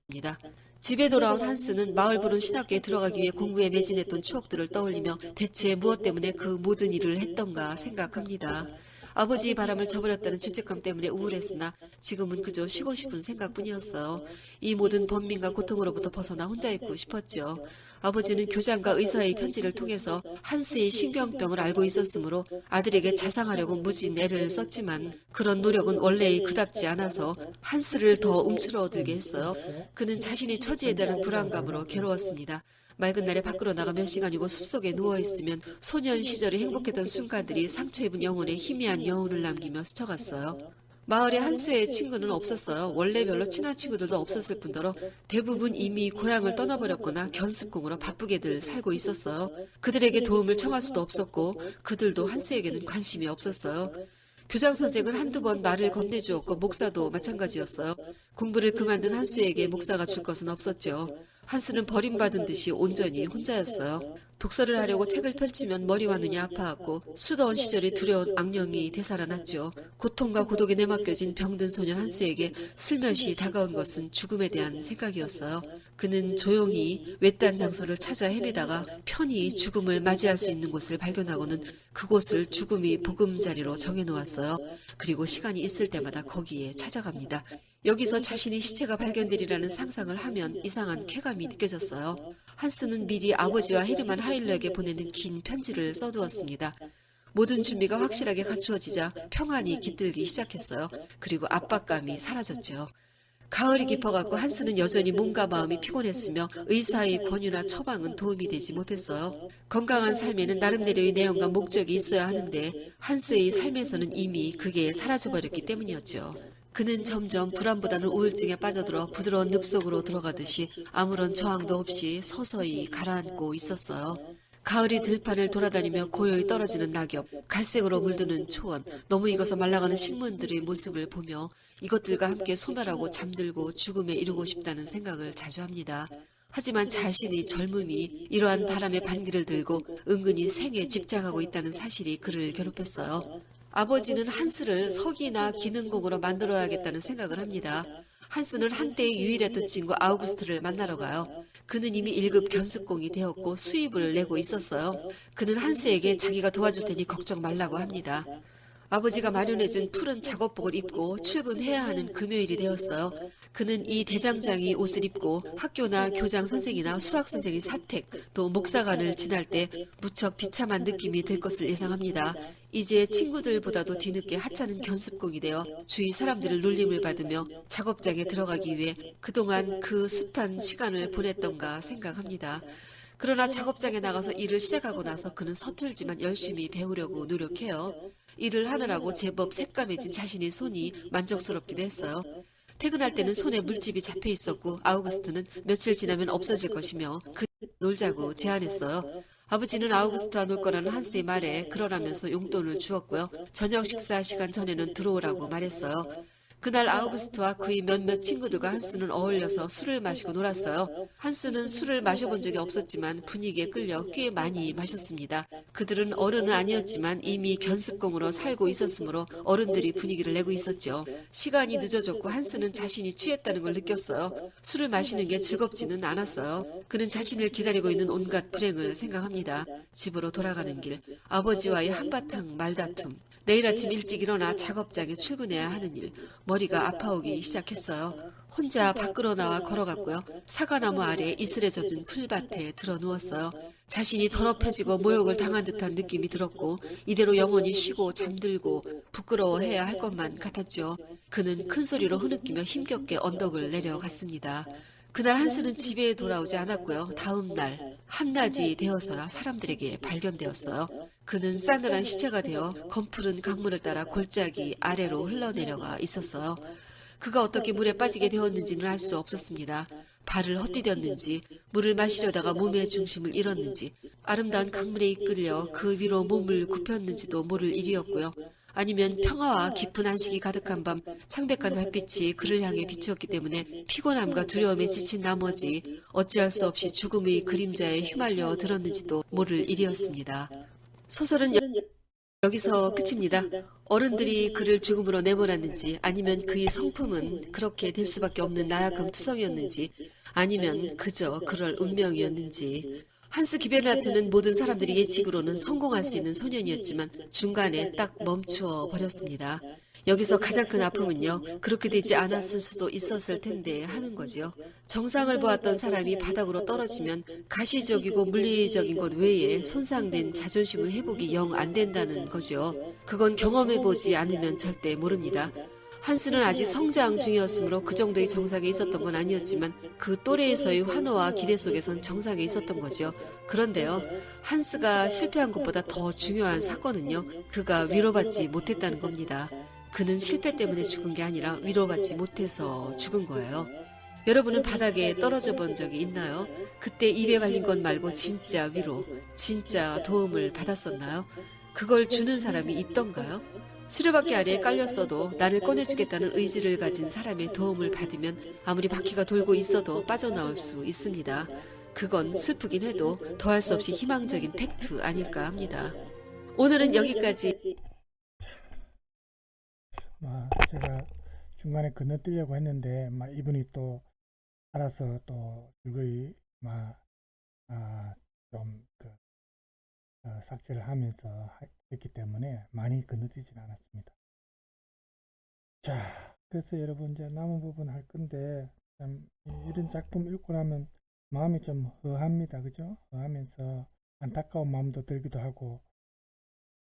입니다. 집에 돌아온 한스는 마을 부른 신학교에 들어가기 위해 공부에 매진했던 추억들을 떠올리며 대체 무엇 때문에 그 모든 일을 했던가 생각합니다. 아버지의 바람을 저버렸다는 죄책감 때문에 우울했으나 지금은 그저 쉬고 싶은 생각뿐이었어요. 이 모든 번민과 고통으로부터 벗어나 혼자 있고 싶었죠. 아버지는 교장과 의사의 편지를 통해서 한스의 신경병을 알고 있었으므로 아들에게 자상하려고 무진 애를 썼지만 그런 노력은 원래의 그답지 않아서 한스를 더 움츠러들게 했어요. 그는 자신의 처지에 대한 불안감으로 괴로웠습니다. 맑은 날에 밖으로 나가 몇 시간이고 숲속에 누워있으면 소년 시절에 행복했던 순간들이 상처 입은 영혼에 희미한 여운을 남기며 스쳐갔어요. 마을에 한스의 친구는 없었어요. 원래 별로 친한 친구들도 없었을 뿐더러 대부분 이미 고향을 떠나버렸거나 견습궁으로 바쁘게들 살고 있었어요. 그들에게 도움을 청할 수도 없었고 그들도 한스에게는 관심이 없었어요. 교장 선생은 한두 번 말을 건네주었고 목사도 마찬가지였어요. 공부를 그만둔 한스에게 목사가 줄 것은 없었죠. 한스는 버림받은 듯이 온전히 혼자였어요. 독서를 하려고 책을 펼치면 머리와 눈이 아파왔고 수더운 시절이 두려운 악령이 되살아났죠. 고통과 고독에 내맡겨진 병든 소년 한스에게 슬며시 다가온 것은 죽음에 대한 생각이었어요. 그는 조용히 외딴 장소를 찾아 헤매다가 편히 죽음을 맞이할 수 있는 곳을 발견하고는 그곳을 죽음이 보금자리로 정해놓았어요. 그리고 시간이 있을 때마다 거기에 찾아갑니다. 여기서 자신의 시체가 발견되리라는 상상을 하면 이상한 쾌감이 느껴졌어요. 한스는 미리 아버지와 헤르만 하일러에게 보내는 긴 편지를 써두었습니다. 모든 준비가 확실하게 갖추어지자 평안이 깃들기 시작했어요. 그리고 압박감이 사라졌죠. 가을이 깊어갔고 한스는 여전히 몸과 마음이 피곤했으며 의사의 권유나 처방은 도움이 되지 못했어요. 건강한 삶에는 나름대로의 내용과 목적이 있어야 하는데 한스의 삶에서는 이미 그게 사라져버렸기 때문이었죠. 그는 점점 불안보다는 우울증에 빠져들어 부드러운 늪속으로 들어가듯이 아무런 저항도 없이 서서히 가라앉고 있었어요. 가을이 들판을 돌아다니며 고요히 떨어지는 낙엽, 갈색으로 물드는 초원, 너무 익어서 말라가는 식물들의 모습을 보며 이것들과 함께 소멸하고 잠들고 죽음에 이르고 싶다는 생각을 자주 합니다. 하지만 자신의 젊음이 이러한 바람의 반기를 들고 은근히 생에 집착하고 있다는 사실이 그를 괴롭혔어요. 아버지는 한스를 석이나 기능공으로 만들어야겠다는 생각을 합니다. 한스는 한때 유일했던 친구 아우구스트를 만나러 가요. 그는 이미 1급 견습공이 되었고 수입을 내고 있었어요. 그는 한스에게 자기가 도와줄 테니 걱정 말라고 합니다. 아버지가 마련해준 푸른 작업복을 입고 출근해야 하는 금요일이 되었어요. 그는 이 대장장이 옷을 입고 학교나 교장 선생이나 수학 선생이 사택, 또 목사관을 지날 때 무척 비참한 느낌이 들 것을 예상합니다. 이제 친구들보다도 뒤늦게 하찮은 견습공이 되어 주위 사람들을 놀림을 받으며 작업장에 들어가기 위해 그동안 그 숱한 시간을 보냈던가 생각합니다. 그러나 작업장에 나가서 일을 시작하고 나서 그는 서툴지만 열심히 배우려고 노력해요. 일을 하느라고 제법 새까매진 자신의 손이 만족스럽기도 했어요. 퇴근할 때는 손에 물집이 잡혀 있었고 아우구스트는 며칠 지나면 없어질 것이며 그 놀자고 제안했어요. 아버지는 아우구스트와 놀 거라는 한스의 말에 그러라면서 용돈을 주었고요. 저녁 식사 시간 전에는 들어오라고 말했어요. 그날 아우구스트와 그의 몇몇 친구들과 한스는 어울려서 술을 마시고 놀았어요. 한스는 술을 마셔본 적이 없었지만 분위기에 끌려 꽤 많이 마셨습니다. 그들은 어른은 아니었지만 이미 견습공으로 살고 있었으므로 어른들이 분위기를 내고 있었죠. 시간이 늦어졌고 한스는 자신이 취했다는 걸 느꼈어요. 술을 마시는 게 즐겁지는 않았어요. 그는 자신을 기다리고 있는 온갖 불행을 생각합니다. 집으로 돌아가는 길, 아버지와의 한바탕 말다툼, 내일 아침 일찍 일어나 작업장에 출근해야 하는 일, 머리가 아파오기 시작했어요. 혼자 밖으로 나와 걸어갔고요. 사과나무 아래 이슬에 젖은 풀밭에 들어 누웠어요. 자신이 더럽혀지고 모욕을 당한 듯한 느낌이 들었고 이대로 영원히 쉬고 잠들고 부끄러워해야 할 것만 같았죠. 그는 큰 소리로 흐느끼며 힘겹게 언덕을 내려갔습니다. 그날 한스는 집에 돌아오지 않았고요. 다음 날 한낮이 되어서야 사람들에게 발견되었어요. 그는 싸늘한 시체가 되어 검푸른 강물을 따라 골짜기 아래로 흘러내려가 있었어요. 그가 어떻게 물에 빠지게 되었는지는 알 수 없었습니다. 발을 헛디뎠는지, 물을 마시려다가 몸의 중심을 잃었는지, 아름다운 강물에 이끌려 그 위로 몸을 굽혔는지도 모를 일이었고요. 아니면 평화와 깊은 안식이 가득한 밤 창백한 달빛이 그를 향해 비추었기 때문에 피곤함과 두려움에 지친 나머지 어찌할 수 없이 죽음의 그림자에 휘말려 들었는지도 모를 일이었습니다. 소설은 여기서 끝입니다. 어른들이 그를 죽음으로 내몰았는지 아니면 그의 성품은 그렇게 될 수밖에 없는 나약한 투성이었는지 아니면 그저 그럴 운명이었는지 한스 기베르나트는 모든 사람들이 예측으로는 성공할 수 있는 소년이었지만 중간에 딱 멈추어 버렸습니다. 여기서 가장 큰 아픔은요. 그렇게 되지 않았을 수도 있었을 텐데 하는 거지요. 정상을 보았던 사람이 바닥으로 떨어지면 가시적이고 물리적인 것 외에 손상된 자존심의 회복이 영 안 된다는 거죠. 그건 경험해보지 않으면 절대 모릅니다. 한스는 아직 성장 중이었으므로 그 정도의 정상에 있었던 건 아니었지만 그 또래에서의 환호와 기대 속에선 정상에 있었던 거죠. 그런데요. 한스가 실패한 것보다 더 중요한 사건은요. 그가 위로받지 못했다는 겁니다. 그는 실패 때문에 죽은 게 아니라 위로받지 못해서 죽은 거예요. 여러분은 바닥에 떨어져 본 적이 있나요? 그때 입에 발린 것 말고 진짜 위로, 진짜 도움을 받았었나요? 그걸 주는 사람이 있던가요? 수레바퀴 아래에 깔렸어도 나를 꺼내주겠다는 의지를 가진 사람의 도움을 받으면 아무리 바퀴가 돌고 있어도 빠져나올 수 있습니다. 그건 슬프긴 해도 더할 수 없이 희망적인 팩트 아닐까 합니다. 오늘은 여기까지. 제가 중간에 건너뛰려고 했는데 이분이 또 알아서 또 즐거이 삭제를 하면서 했기 때문에 많이 건너뛰진 않았습니다. 자, 그래서 여러분 이제 남은 부분 할 건데 참 이런 작품 읽고 나면 마음이 좀 허합니다. 그죠? 허하면서 안타까운 마음도 들기도 하고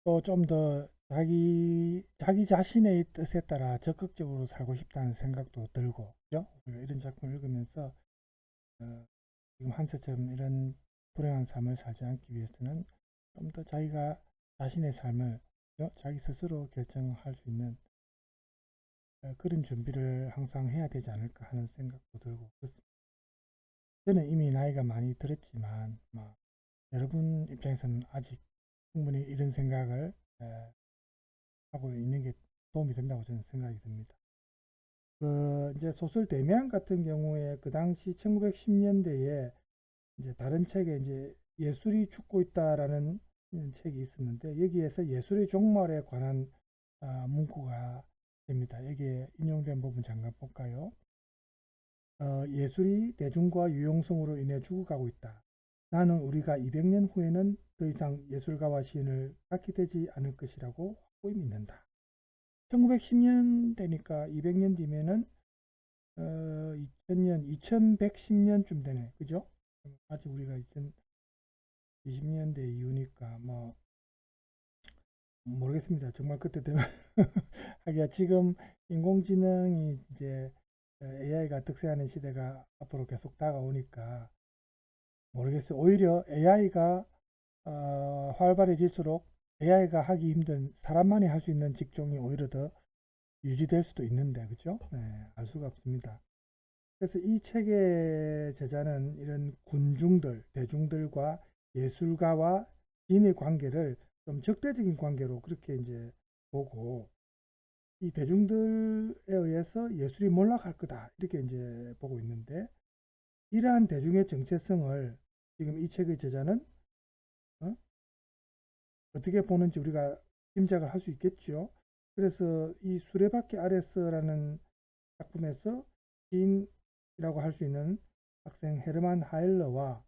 또 좀 더 자기 자신의 뜻에 따라 적극적으로 살고 싶다는 생각도 들고, 그죠? 이런 작품을 읽으면서 지금 한스처럼 이런 불행한 삶을 살지 않기 위해서는 좀 더 자기가 자신의 삶을, 그죠? 자기 스스로 결정할 수 있는 그런 준비를 항상 해야 되지 않을까 하는 생각도 들고 그렇습니다. 저는 이미 나이가 많이 들었지만 여러분 입장에서는 아직 충분히 이런 생각을 하고 있는 게 도움이 된다고 저는 생각이 듭니다. 이제 소설 대미안 같은 경우에 그 당시 1910년대에 이제 다른 책에 이제 예술이 죽고 있다라는 책이 있었는데 여기에서 예술의 종말에 관한 문구가 됩니다. 여기에 인용된 부분 잠깐 볼까요? 예술이 대중과 유용성으로 인해 죽어가고 있다. 나는 우리가 200년 후에는 더 이상 예술가와 시인을 갖게 되지 않을 것이라고 확고히 믿는다. 1910년대니까 200년 뒤면은 2000년, 2110년쯤 되네. 그죠? 아직 우리가 2020년대 이후니까 뭐 모르겠습니다. 정말 그때 되면 하기야 지금 인공지능이 이제 AI가 득세하는 시대가 앞으로 계속 다가오니까 모르겠어요. 오히려 AI가 활발해질수록 AI가 하기 힘든 사람만이 할 수 있는 직종이 오히려 더 유지될 수도 있는데, 그죠? 네, 알 수가 없습니다. 그래서 이 책의 저자는 이런 군중들, 대중들과 예술가와 시인의 관계를 좀 적대적인 관계로 그렇게 이제 보고, 이 대중들에 의해서 예술이 몰락할 거다 이렇게 이제 보고 있는데, 이러한 대중의 정체성을 지금 이 책의 저자는 어떻게 보는지 우리가 짐작을 할 수 있겠죠. 그래서 이 수레바퀴 아레스라는 작품에서 시인이라고 할 수 있는 학생 헤르만 하일러와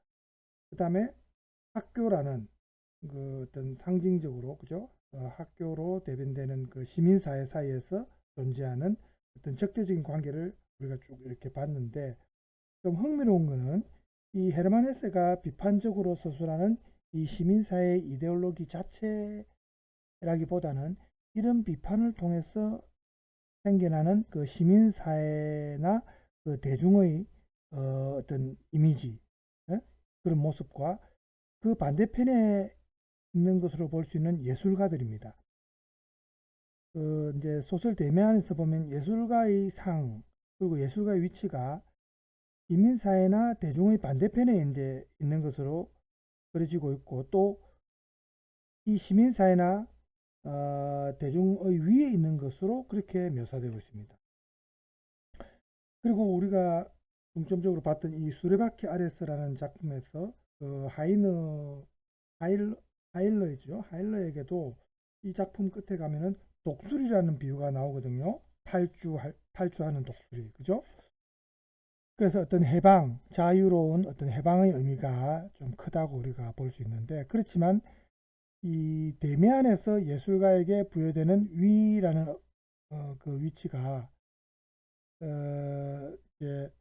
그 다음에 학교라는 그 어떤 상징적으로 그죠? 학교로 대변되는 그 시민사회 사이에서 존재하는 어떤 적대적인 관계를 우리가 쭉 이렇게 봤는데, 좀 흥미로운 거는 이 헤르만 헤세가 비판적으로 서술하는 이 시민사회 이데올로기 자체라기보다는 이런 비판을 통해서 생겨나는 그 시민사회나 그 대중의 어떤 이미지, 그런 모습과 그 반대편에 있는 것으로 볼 수 있는 예술가들입니다. 이제 소설 대면에서 보면 예술가의 상, 그리고 예술가의 위치가 시민사회나 대중의 반대편에 이제 있는 것으로 그려지고 있고, 또 이 시민사회나 대중의 위에 있는 것으로 그렇게 묘사되고 있습니다. 그리고 우리가 중점적으로 봤던 이 수레바퀴 아레스라는 작품에서 하일러이죠. 하일러에게도 이 작품 끝에 가면은 독수리라는 비유가 나오거든요. 탈주하는 독수리, 그죠? 그래서 어떤 해방, 자유로운 어떤 해방의 의미가 좀 크다고 우리가 볼 수 있는데, 그렇지만 이 데미안에서 예술가에게 부여되는 위라는 그 위치가 이제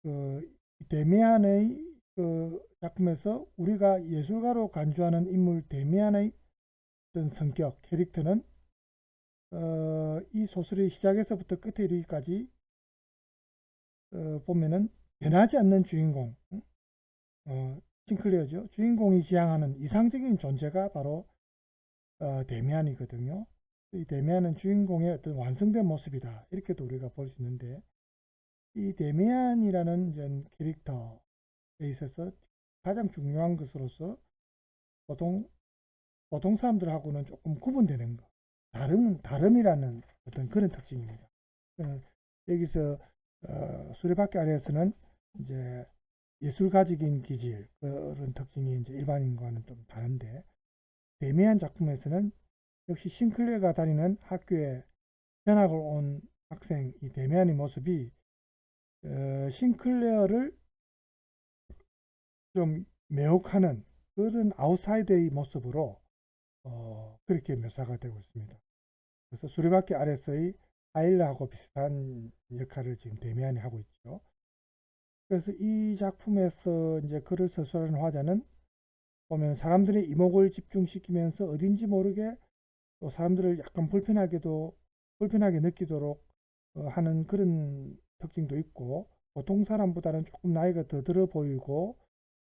그 데미안의 그 작품에서 우리가 예술가로 간주하는 인물 데미안의 어떤 성격, 캐릭터는 이 소설의 시작에서부터 끝에 이르기까지 보면은 변하지 않는 주인공, 싱클레어죠. 주인공이 지향하는 이상적인 존재가 바로 데미안이거든요. 이 데미안은 주인공의 어떤 완성된 모습이다, 이렇게도 우리가 볼 수 있는데, 이 데미안이라는 이제 캐릭터에 있어서 가장 중요한 것으로서 보통 사람들하고는 조금 구분되는 것, 다름이라는 어떤 그런 특징입니다. 여기서 수레바퀴 아래에서는 이제 예술가적인 기질, 그런 특징이 이제 일반인과는 좀 다른데, 데미안 작품에서는 역시 싱클레어가 다니는 학교에 전학을 온 학생 이 데미안의 모습이 싱클레어를 좀 매혹하는 그런 아웃사이더의 모습으로 그렇게 묘사가 되고 있습니다. 그래서 수레바퀴 아래서의 하일러하고 비슷한 역할을 지금 데미안이 하고 있죠. 그래서 이 작품에서 이제 글을 서술하는 화자는 보면 사람들의 이목을 집중시키면서 어딘지 모르게 또 사람들을 약간 불편하게 느끼도록 하는 그런 특징도 있고, 보통 사람보다는 조금 나이가 더 들어 보이고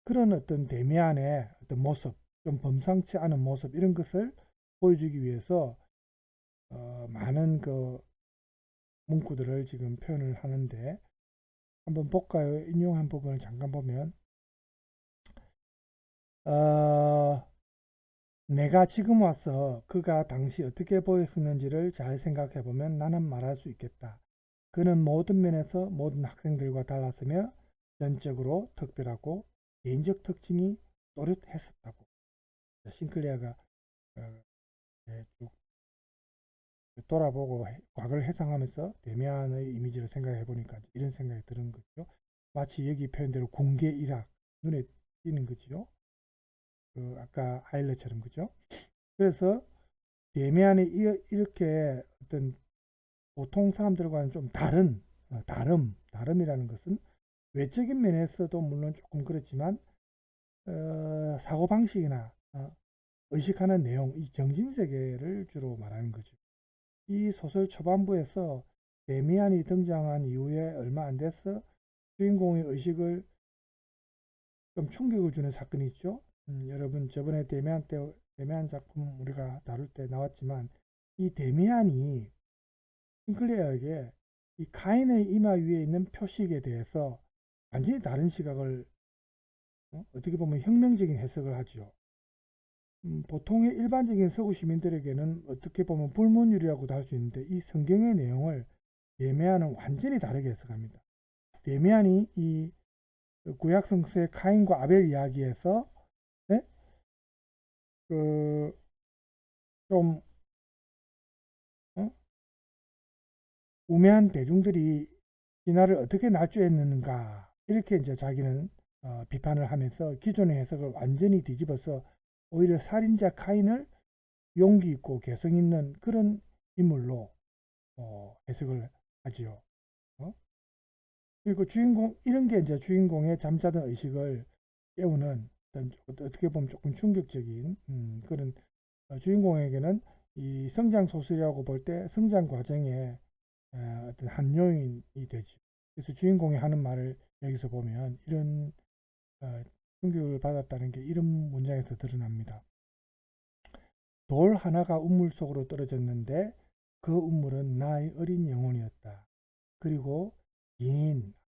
그런 어떤 데미안의 어떤 모습, 좀 범상치 않은 모습, 이런 것을 보여주기 위해서 많은 그 문구들을 지금 표현을 하는데, 한번 볼까요? 인용한 부분을 잠깐 보면 내가 지금 와서 그가 당시 어떻게 보였었는지를 잘 생각해 보면 나는 말할 수 있겠다. 그는 모든 면에서 모든 학생들과 달랐으며 전적으로 특별하고 개인적 특징이 또렷했었다고. 싱클레어가 쭉 돌아보고 과거를 회상하면서 데미안의 이미지를 생각해 보니까 이런 생각이 드는 거죠. 마치 여기 표현대로 공개 일학, 눈에 띄는 거죠. 아까 하일러처럼, 그죠? 그래서 데미안이 이렇게 어떤 보통 사람들과는 좀 다른 다름이라는 것은 외적인 면에서도 물론 조금 그렇지만 사고방식이나 의식하는 내용, 이 정신세계를 주로 말하는 거죠. 이 소설 초반부에서 데미안이 등장한 이후에 얼마 안 돼서 주인공의 의식을 좀 충격을 주는 사건이 있죠. 여러분 저번에 데미안 작품 우리가 다룰 때 나왔지만 이 데미안이 싱클레어에게 이 카인의 이마 위에 있는 표식에 대해서 완전히 다른 시각을 어떻게 보면 혁명적인 해석을 하죠. 보통의 일반적인 서구 시민들에게는 어떻게 보면 불문율이라고도 할 수 있는데 이 성경의 내용을 데미안은 완전히 다르게 해석합니다. 데미안이 이 구약 성서의 카인과 아벨 이야기에서 네? 좀 우매한 대중들이 진화를 어떻게 날조했는가 이렇게 이제 자기는 비판을 하면서 기존의 해석을 완전히 뒤집어서 오히려 살인자 카인을 용기 있고 개성 있는 그런 인물로 해석을 하지요. 그리고 이런 게 이제 주인공의 잠자던 의식을 깨우는 어떻게 보면 조금 충격적인 그런 주인공에게는 이 성장 소설이라고 볼 때 성장 과정에 어떤 한 요인이 되죠. 그래서 주인공이 하는 말을 여기서 보면 이런 충격을 받았다는 게 이런 문장에서 드러납니다. 돌 하나가 우물 속으로 떨어졌는데 그 우물은 나의 어린 영혼이었다. 그리고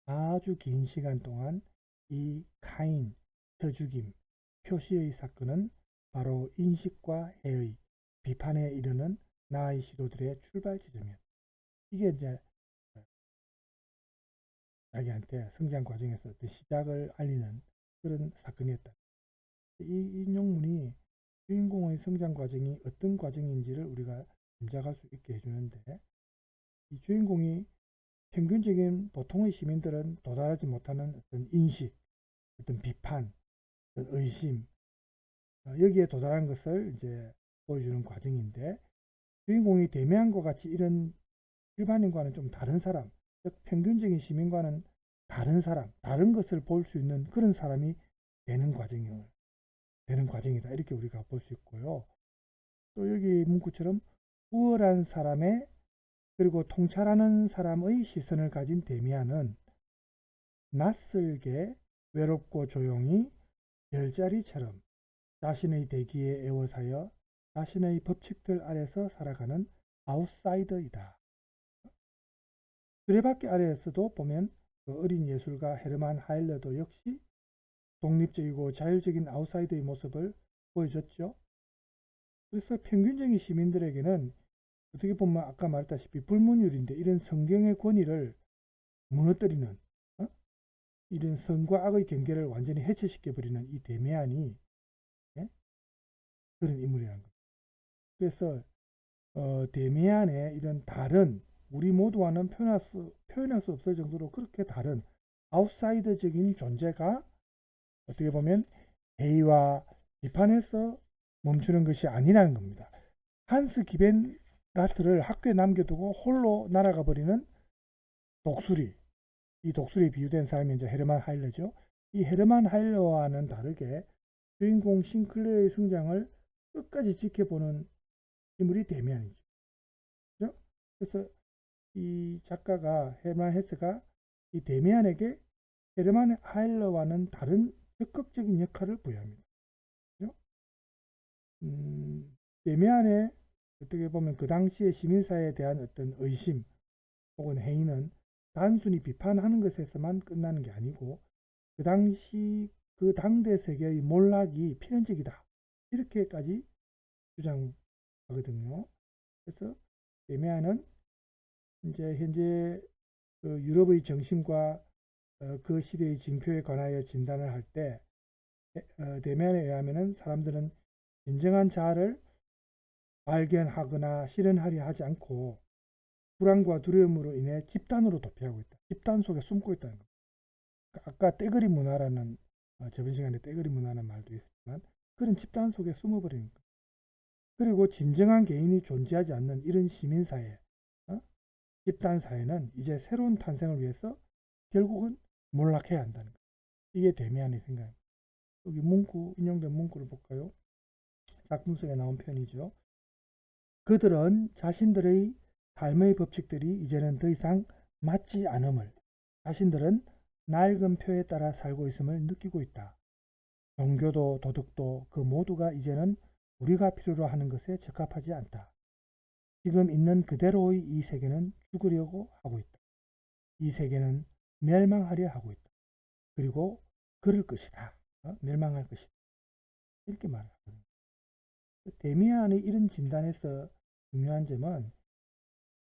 아주 긴 시간 동안 이 카인, 저죽임, 표시의 사건은 바로 인식과 해의, 비판에 이르는 나의 시도들의 출발 지점이었다. 이게 이제 자기한테 성장 과정에서 어떤 시작을 알리는 그런 사건이었다. 이 인용문이 주인공의 성장 과정이 어떤 과정인지를 우리가 짐작할 수 있게 해주는데 이 주인공이 평균적인 보통의 시민들은 도달하지 못하는 어떤 인식, 어떤 비판, 어떤 의심 여기에 도달한 것을 이제 보여주는 과정인데 주인공이 데미안과 같이 이런 일반인과는 좀 다른 사람, 즉 평균적인 시민과는 다른 사람, 다른 것을 볼 수 있는 그런 사람이 되는 과정이다. 이렇게 우리가 볼 수 있고요. 또 여기 문구처럼 우월한 사람의 그리고 통찰하는 사람의 시선을 가진 데미안은 낯설게 외롭고 조용히 별자리처럼 자신의 대기에 애워사여 자신의 법칙들 아래서 살아가는 아웃사이더이다. 수레바퀴 아래에서도 보면 그 어린 예술가 헤르만 하일러도 역시 독립적이고 자율적인 아웃사이더의 모습을 보여줬죠. 그래서 평균적인 시민들에게는 어떻게 보면 아까 말했다시피 불문율인데 이런 성경의 권위를 무너뜨리는 이런 선과 악의 경계를 완전히 해체시켜버리는 이 데미안이 그런 인물이라는 거죠. 그래서 데미안의 이런 다른 우리 모두와는 표현할 수 없을 정도로 그렇게 다른 아웃사이더적인 존재가 어떻게 보면 회의와 비판에서 멈추는 것이 아니라는 겁니다. 한스 기벤가트를 학교에 남겨두고 홀로 날아가 버리는 독수리, 이 독수리에 비유된 사람이 이제 헤르만 하일러죠. 이 헤르만 하일러와는 다르게 주인공 싱클레어의 성장을 끝까지 지켜보는 인물이 데미안이죠. 그렇죠? 그래서 이 작가가 헤르만 헤스가 이 데미안에게 헤르만 하일러와는 다른 적극적인 역할을 부여합니다. 그렇죠? 데미안의 어떻게 보면 그 당시의 시민사회에 대한 어떤 의심 혹은 회의는 단순히 비판하는 것에서만 끝나는 게 아니고 그 당시 그 당대 세계의 몰락이 필연적이다 이렇게까지 주장하거든요. 그래서 데미안은 이제 현재 그 유럽의 정신과 그 시대의 징표에 관하여 진단을 할 때 데미안에 의하면은 사람들은 진정한 자아를 발견하거나 실현하려 하지 않고 불안과 두려움으로 인해 집단으로 도피하고 있다. 집단 속에 숨고 있다는 겁니다. 아까 떼거리 문화라는 저번 시간에 떼거리 문화라는 말도 있었지만 그런 집단 속에 숨어버리는 것. 그리고 진정한 개인이 존재하지 않는 이런 시민사회, 집단사회는 이제 새로운 탄생을 위해서 결국은 몰락해야 한다는 거예요. 이게 데미안의 생각입니다. 여기 인용된 문구를 볼까요? 작품 속에 나온 표현이죠. 그들은 자신들의 삶의 법칙들이 이제는 더 이상 맞지 않음을, 자신들은 낡은 표에 따라 살고 있음을 느끼고 있다. 종교도 도덕도 그 모두가 이제는 우리가 필요로 하는 것에 적합하지 않다. 지금 있는 그대로의 이 세계는 죽으려고 하고 있다. 이 세계는 멸망하려 하고 있다. 그리고 그럴 것이다. 멸망할 것이다. 이렇게 말하거든요. 데미안의 이런 진단에서 중요한 점은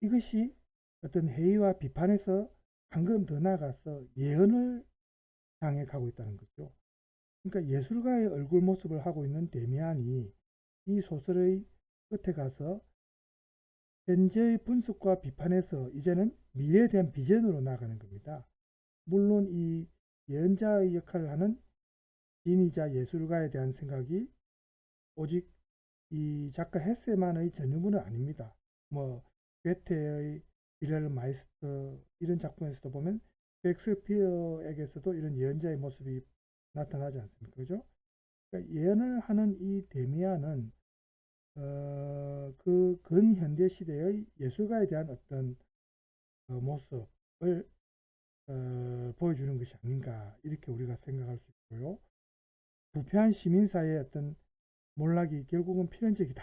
이것이 어떤 회의와 비판에서 한 걸음 더 나아가서 예언을 향해 가고 있다는 거죠. 그러니까 예술가의 얼굴 모습을 하고 있는 데미안이 이 소설의 끝에 가서 현재의 분석과 비판에서 이제는 미래에 대한 비전으로 나가는 겁니다. 물론 이 예언자의 역할을 하는 시인이자 예술가에 대한 생각이 오직 이 작가 헤세만의 전유물은 아닙니다. 뭐 괴테의 빌헬 마이스터 이런 작품에서도 보면 셰익스피어에게서도 이런 예언자의 모습이 나타나지 않습니까? 그죠? 그러니까 예언을 하는 이 데미안은 그 근현대 시대의 예술가에 대한 어떤 모습을 보여주는 것이 아닌가 이렇게 우리가 생각할 수 있고요. 부패한 시민사회의 어떤 몰락이 결국은 필연적이다.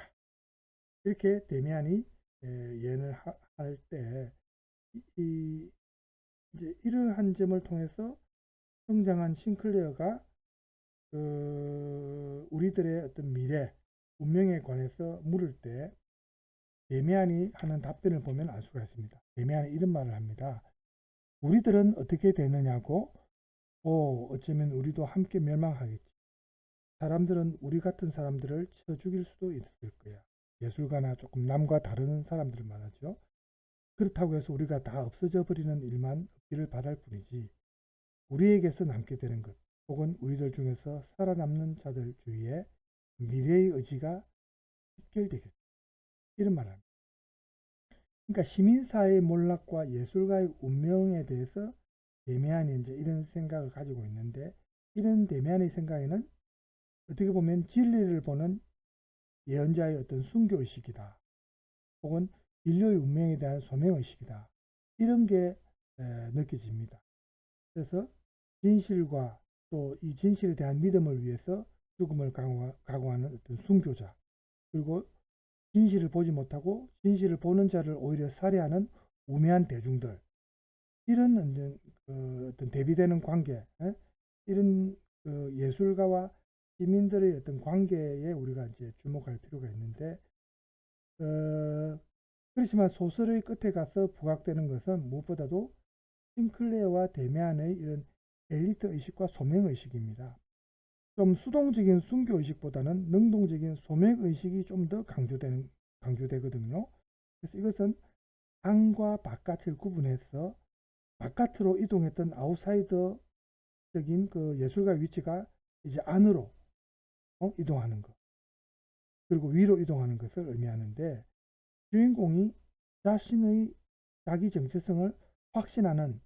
이렇게 데미안이 예언을 할 때 이제 이러한 점을 통해서 성장한 싱클레어가 우리들의 어떤 미래, 운명에 관해서 물을 때 데미안이 하는 답변을 보면 알 수가 있습니다. 데미안이 이런 말을 합니다. 우리들은 어떻게 되느냐고? 어쩌면 우리도 함께 멸망하겠지. 사람들은 우리 같은 사람들을 쳐 죽일 수도 있을 거야. 예술가나 조금 남과 다른 사람들을 말하죠. 그렇다고 해서 우리가 다 없어져 버리는 일만 없기를 바랄 뿐이지. 우리에게서 남게 되는 것, 혹은 우리들 중에서 살아남는 자들 주위에 미래의 의지가 직결되겠다. 이런 말을 합니다. 그러니까 시민사회의 몰락과 예술가의 운명에 대해서 데미안이 이제 이런 생각을 가지고 있는데, 이런 데미안의 생각에는 어떻게 보면 진리를 보는 예언자의 어떤 순교의식이다. 혹은 인류의 운명에 대한 소명의식이다. 이런 게 느껴집니다. 그래서 진실과 또 이 진실에 대한 믿음을 위해서 죽음을 각오하는 어떤 순교자, 그리고 진실을 보지 못하고 진실을 보는 자를 오히려 살해하는 우매한 대중들, 이런 어떤 대비되는 관계, 이런 예술가와 시민들의 어떤 관계에 우리가 이제 주목할 필요가 있는데, 그렇지만 소설의 끝에 가서 부각되는 것은 무엇보다도 싱클레어와 데미안의 이런 엘리트 의식과 소명 의식입니다. 좀 수동적인 순교 의식보다는 능동적인 소명 의식이 좀 더 강조되거든요. 그래서 이것은 안과 바깥을 구분해서 바깥으로 이동했던 아웃사이더적인 그 예술가 위치가 이제 안으로 이동하는 것, 그리고 위로 이동하는 것을 의미하는데, 주인공이 자기 정체성을 확신하는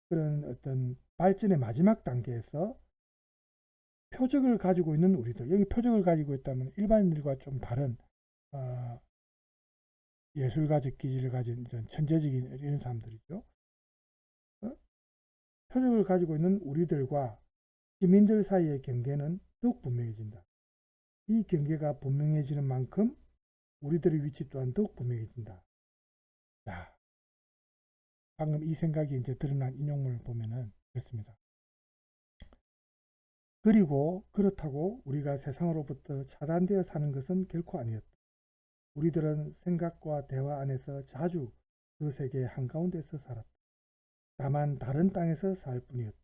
그런 어떤 발전의 마지막 단계에서 표적을 가지고 있는 우리들, 여기 표적을 가지고 있다면 일반인들과 좀 다른 예술가적 기질을 가진 천재적인 이런 사람들이죠. 표적을 가지고 있는 우리들과 시민들 사이의 경계는 더욱 분명해진다. 이 경계가 분명해지는 만큼 우리들의 위치 또한 더욱 분명해진다. 자, 방금 이 생각이 이제 드러난 인용문을 보면은 그렇습니다. 그리고 그렇다고 우리가 세상으로부터 차단되어 사는 것은 결코 아니었다. 우리들은 생각과 대화 안에서 자주 그 세계의 한가운데서 살았다. 다만 다른 땅에서 살 뿐이었다.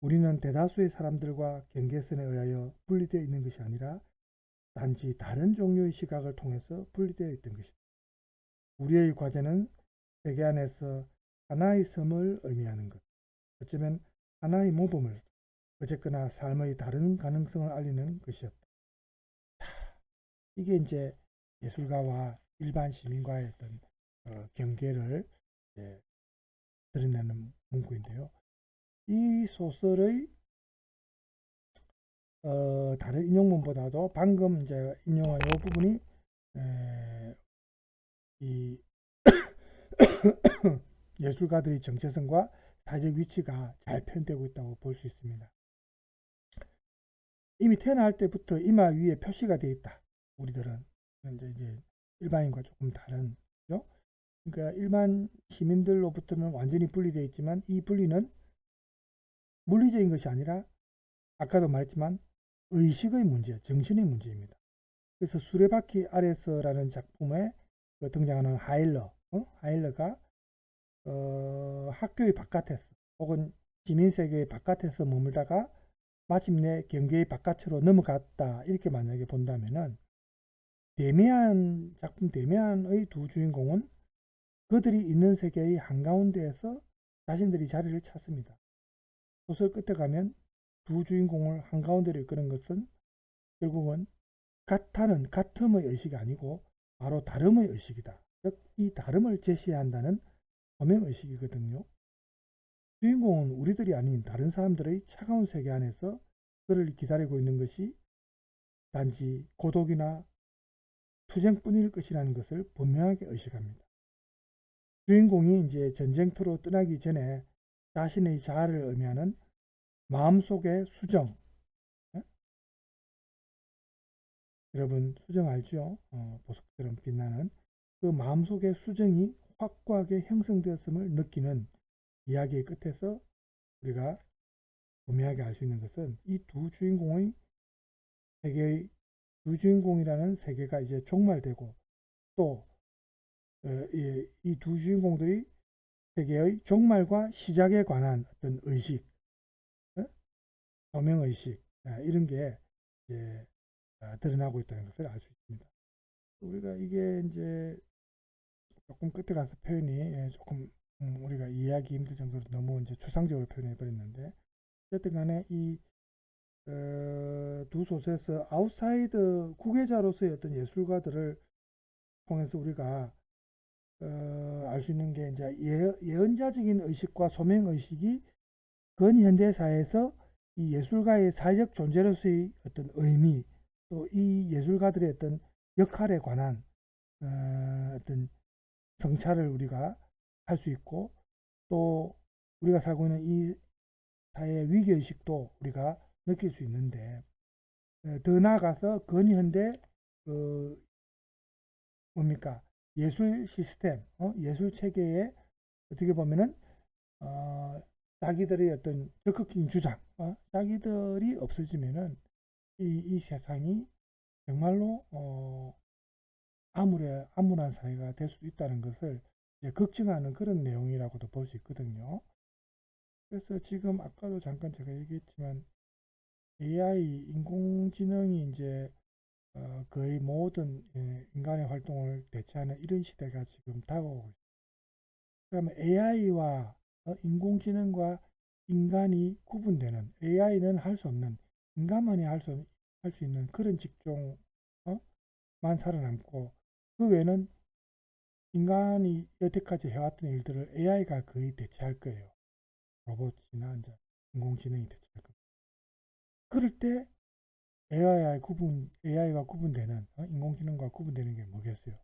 우리는 대다수의 사람들과 경계선에 의하여 분리되어 있는 것이 아니라 단지 다른 종류의 시각을 통해서 분리되어 있던 것이다. 우리의 과제는 세계 안에서 하나의 섬을 의미하는 것, 어쩌면 하나의 모범을, 어쨌거나 삶의 다른 가능성을 알리는 것이었다. 이게 이제 예술가와 일반 시민과의 어떤 경계를 드러내는 문구인데요. 이 소설의 다른 인용문보다도 방금 이제 인용한 이 부분이 이 예술가들의 정체성과 사회적 위치가 잘 표현되고 있다고 볼 수 있습니다. 이미 태어날 때부터 이마 위에 표시가 되어 있다. 우리들은 이제 일반인과 조금 다른, 그죠? 그러니까 일반 시민들로부터는 완전히 분리되어 있지만 이 분리는 물리적인 것이 아니라 아까도 말했지만 의식의 문제, 정신의 문제입니다. 그래서 수레바퀴 아래서라는 작품에 등장하는 하일러가 학교의 바깥에서 혹은 시민세계의 바깥에서 머물다가 마침내 경계의 바깥으로 넘어갔다, 이렇게 만약에 본다면은 작품 데미안의 두 주인공은 그들이 있는 세계의 한가운데에서 자신들이 자리를 찾습니다. 소설 끝에 가면 두 주인공을 한가운데로 이끄는 것은 결국은 같음의 의식이 아니고 바로 다름의 의식이다. 즉 이 다름을 제시해야 한다는 범행의식이거든요. 주인공은 우리들이 아닌 다른 사람들의 차가운 세계 안에서 그를 기다리고 있는 것이 단지 고독이나 투쟁뿐일 것이라는 것을 분명하게 의식합니다. 주인공이 이제 전쟁터로 떠나기 전에 자신의 자아를 의미하는 마음속의 수정, 여러분 수정 알죠? 보석처럼 빛나는 그 마음속의 수정이 확고하게 형성되었음을 느끼는 이야기의 끝에서 우리가 분명하게 알 수 있는 것은 이 두 주인공이라는 세계가 이제 종말되고 또 이 두 주인공들이 세계의 종말과 시작에 관한 어떤 의식, 소명의식, 이런 게 이제 드러나고 있다는 것을 알 수 있습니다. 우리가 이게 이제 조금 끝에 가서 표현이 조금 우리가 이해하기 힘들 정도로 너무 이제 추상적으로 표현해 버렸는데, 어쨌든 간에 이 두 소설에서 아웃사이더 구계자로서의 어떤 예술가들을 통해서 우리가 알 수 있는 게 이제 예언자적인 의식과 소명의식이 근현대 사회에서 이 예술가의 사회적 존재로서의 어떤 의미, 또 이 예술가들의 어떤 역할에 관한 어떤 성찰을 우리가 할 수 있고, 또 우리가 살고 있는 이 사회의 위기의식도 우리가 느낄 수 있는데, 더 나아가서 근현대 뭡니까 예술 시스템, 예술 체계에 어떻게 보면은 자기들의 어떤 적극적인 주장, 자기들이 없어지면은 이 세상이 정말로 암울한 사회가 될 수 있다는 것을 이제 걱정하는 그런 내용이라고도 볼 수 있거든요. 그래서 지금 아까도 잠깐 제가 얘기했지만 AI, 인공지능이 이제 거의 모든 인간의 활동을 대체하는 이런 시대가 지금 다가오고 있습니다. 그러면 AI와 인공지능과 인간이 구분되는, AI는 할 수 없는, 인간만이 할 수 있는 그런 직종만 살아남고, 그 외에는 인간이 여태까지 해왔던 일들을 AI가 거의 대체할 거예요. 로봇이나 이제 인공지능이 대체할 겁니다. 그럴 때 AI가 구분되는, 인공지능과 구분되는 게 뭐겠어요?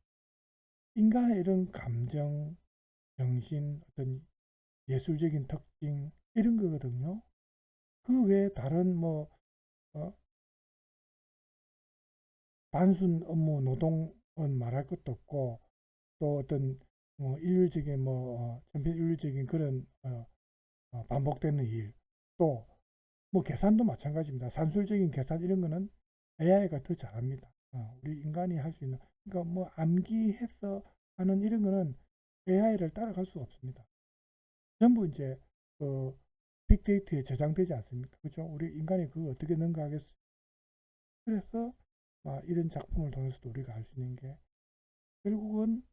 인간의 이런 감정, 정신, 어떤 예술적인 특징, 이런 거거든요. 그 외에 다른 단순 업무 노동은 말할 것도 없고, 또 어떤 일률적인 천편일률적인 그런 반복되는 일, 또 계산도 마찬가지입니다. 산술적인 계산 이런 거는 AI가 더 잘합니다. 우리 인간이 할 수 있는, 그러니까 암기해서 하는 이런 거는 AI를 따라갈 수가 없습니다. 전부 이제 빅데이터에 저장되지 않습니까? 그죠? 우리 인간이 그걸 어떻게 능가하겠어요? 그래서 이런 작품을 통해서도 우리가 알 수 있는 게 결국은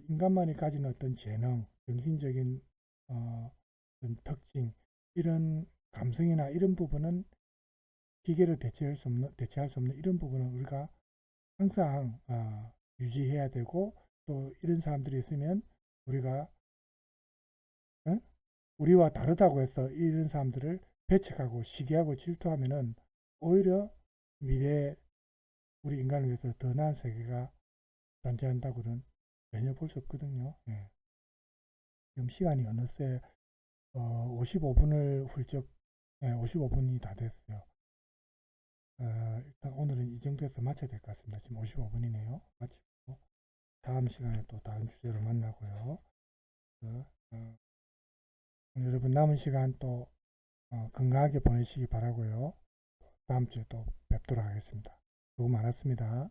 인간만이 가진 어떤 재능, 정신적인 어떤 특징, 이런 감성이나 이런 부분은 기계를 대체할 수 없는 이런 부분은 우리가 항상 유지해야 되고, 또 이런 사람들이 있으면 우리가 우리와 다르다고 해서 이런 사람들을 배척하고 시기하고 질투하면은 오히려 미래에 우리 인간을 위해서 더 나은 세계가 존재한다고는 전혀 볼 수 없거든요. 예. 지금 시간이 어느새 55분을 훌쩍 55분이 다 됐어요. 일단 오늘은 이 정도에서 마쳐야 될 것 같습니다. 지금 55분이네요. 마치고 다음 시간에 또 다른 주제로 만나고요. 여러분 남은 시간 또 건강하게 보내시기 바라고요. 다음 주에 또 뵙도록 하겠습니다. 수고 많았습니다.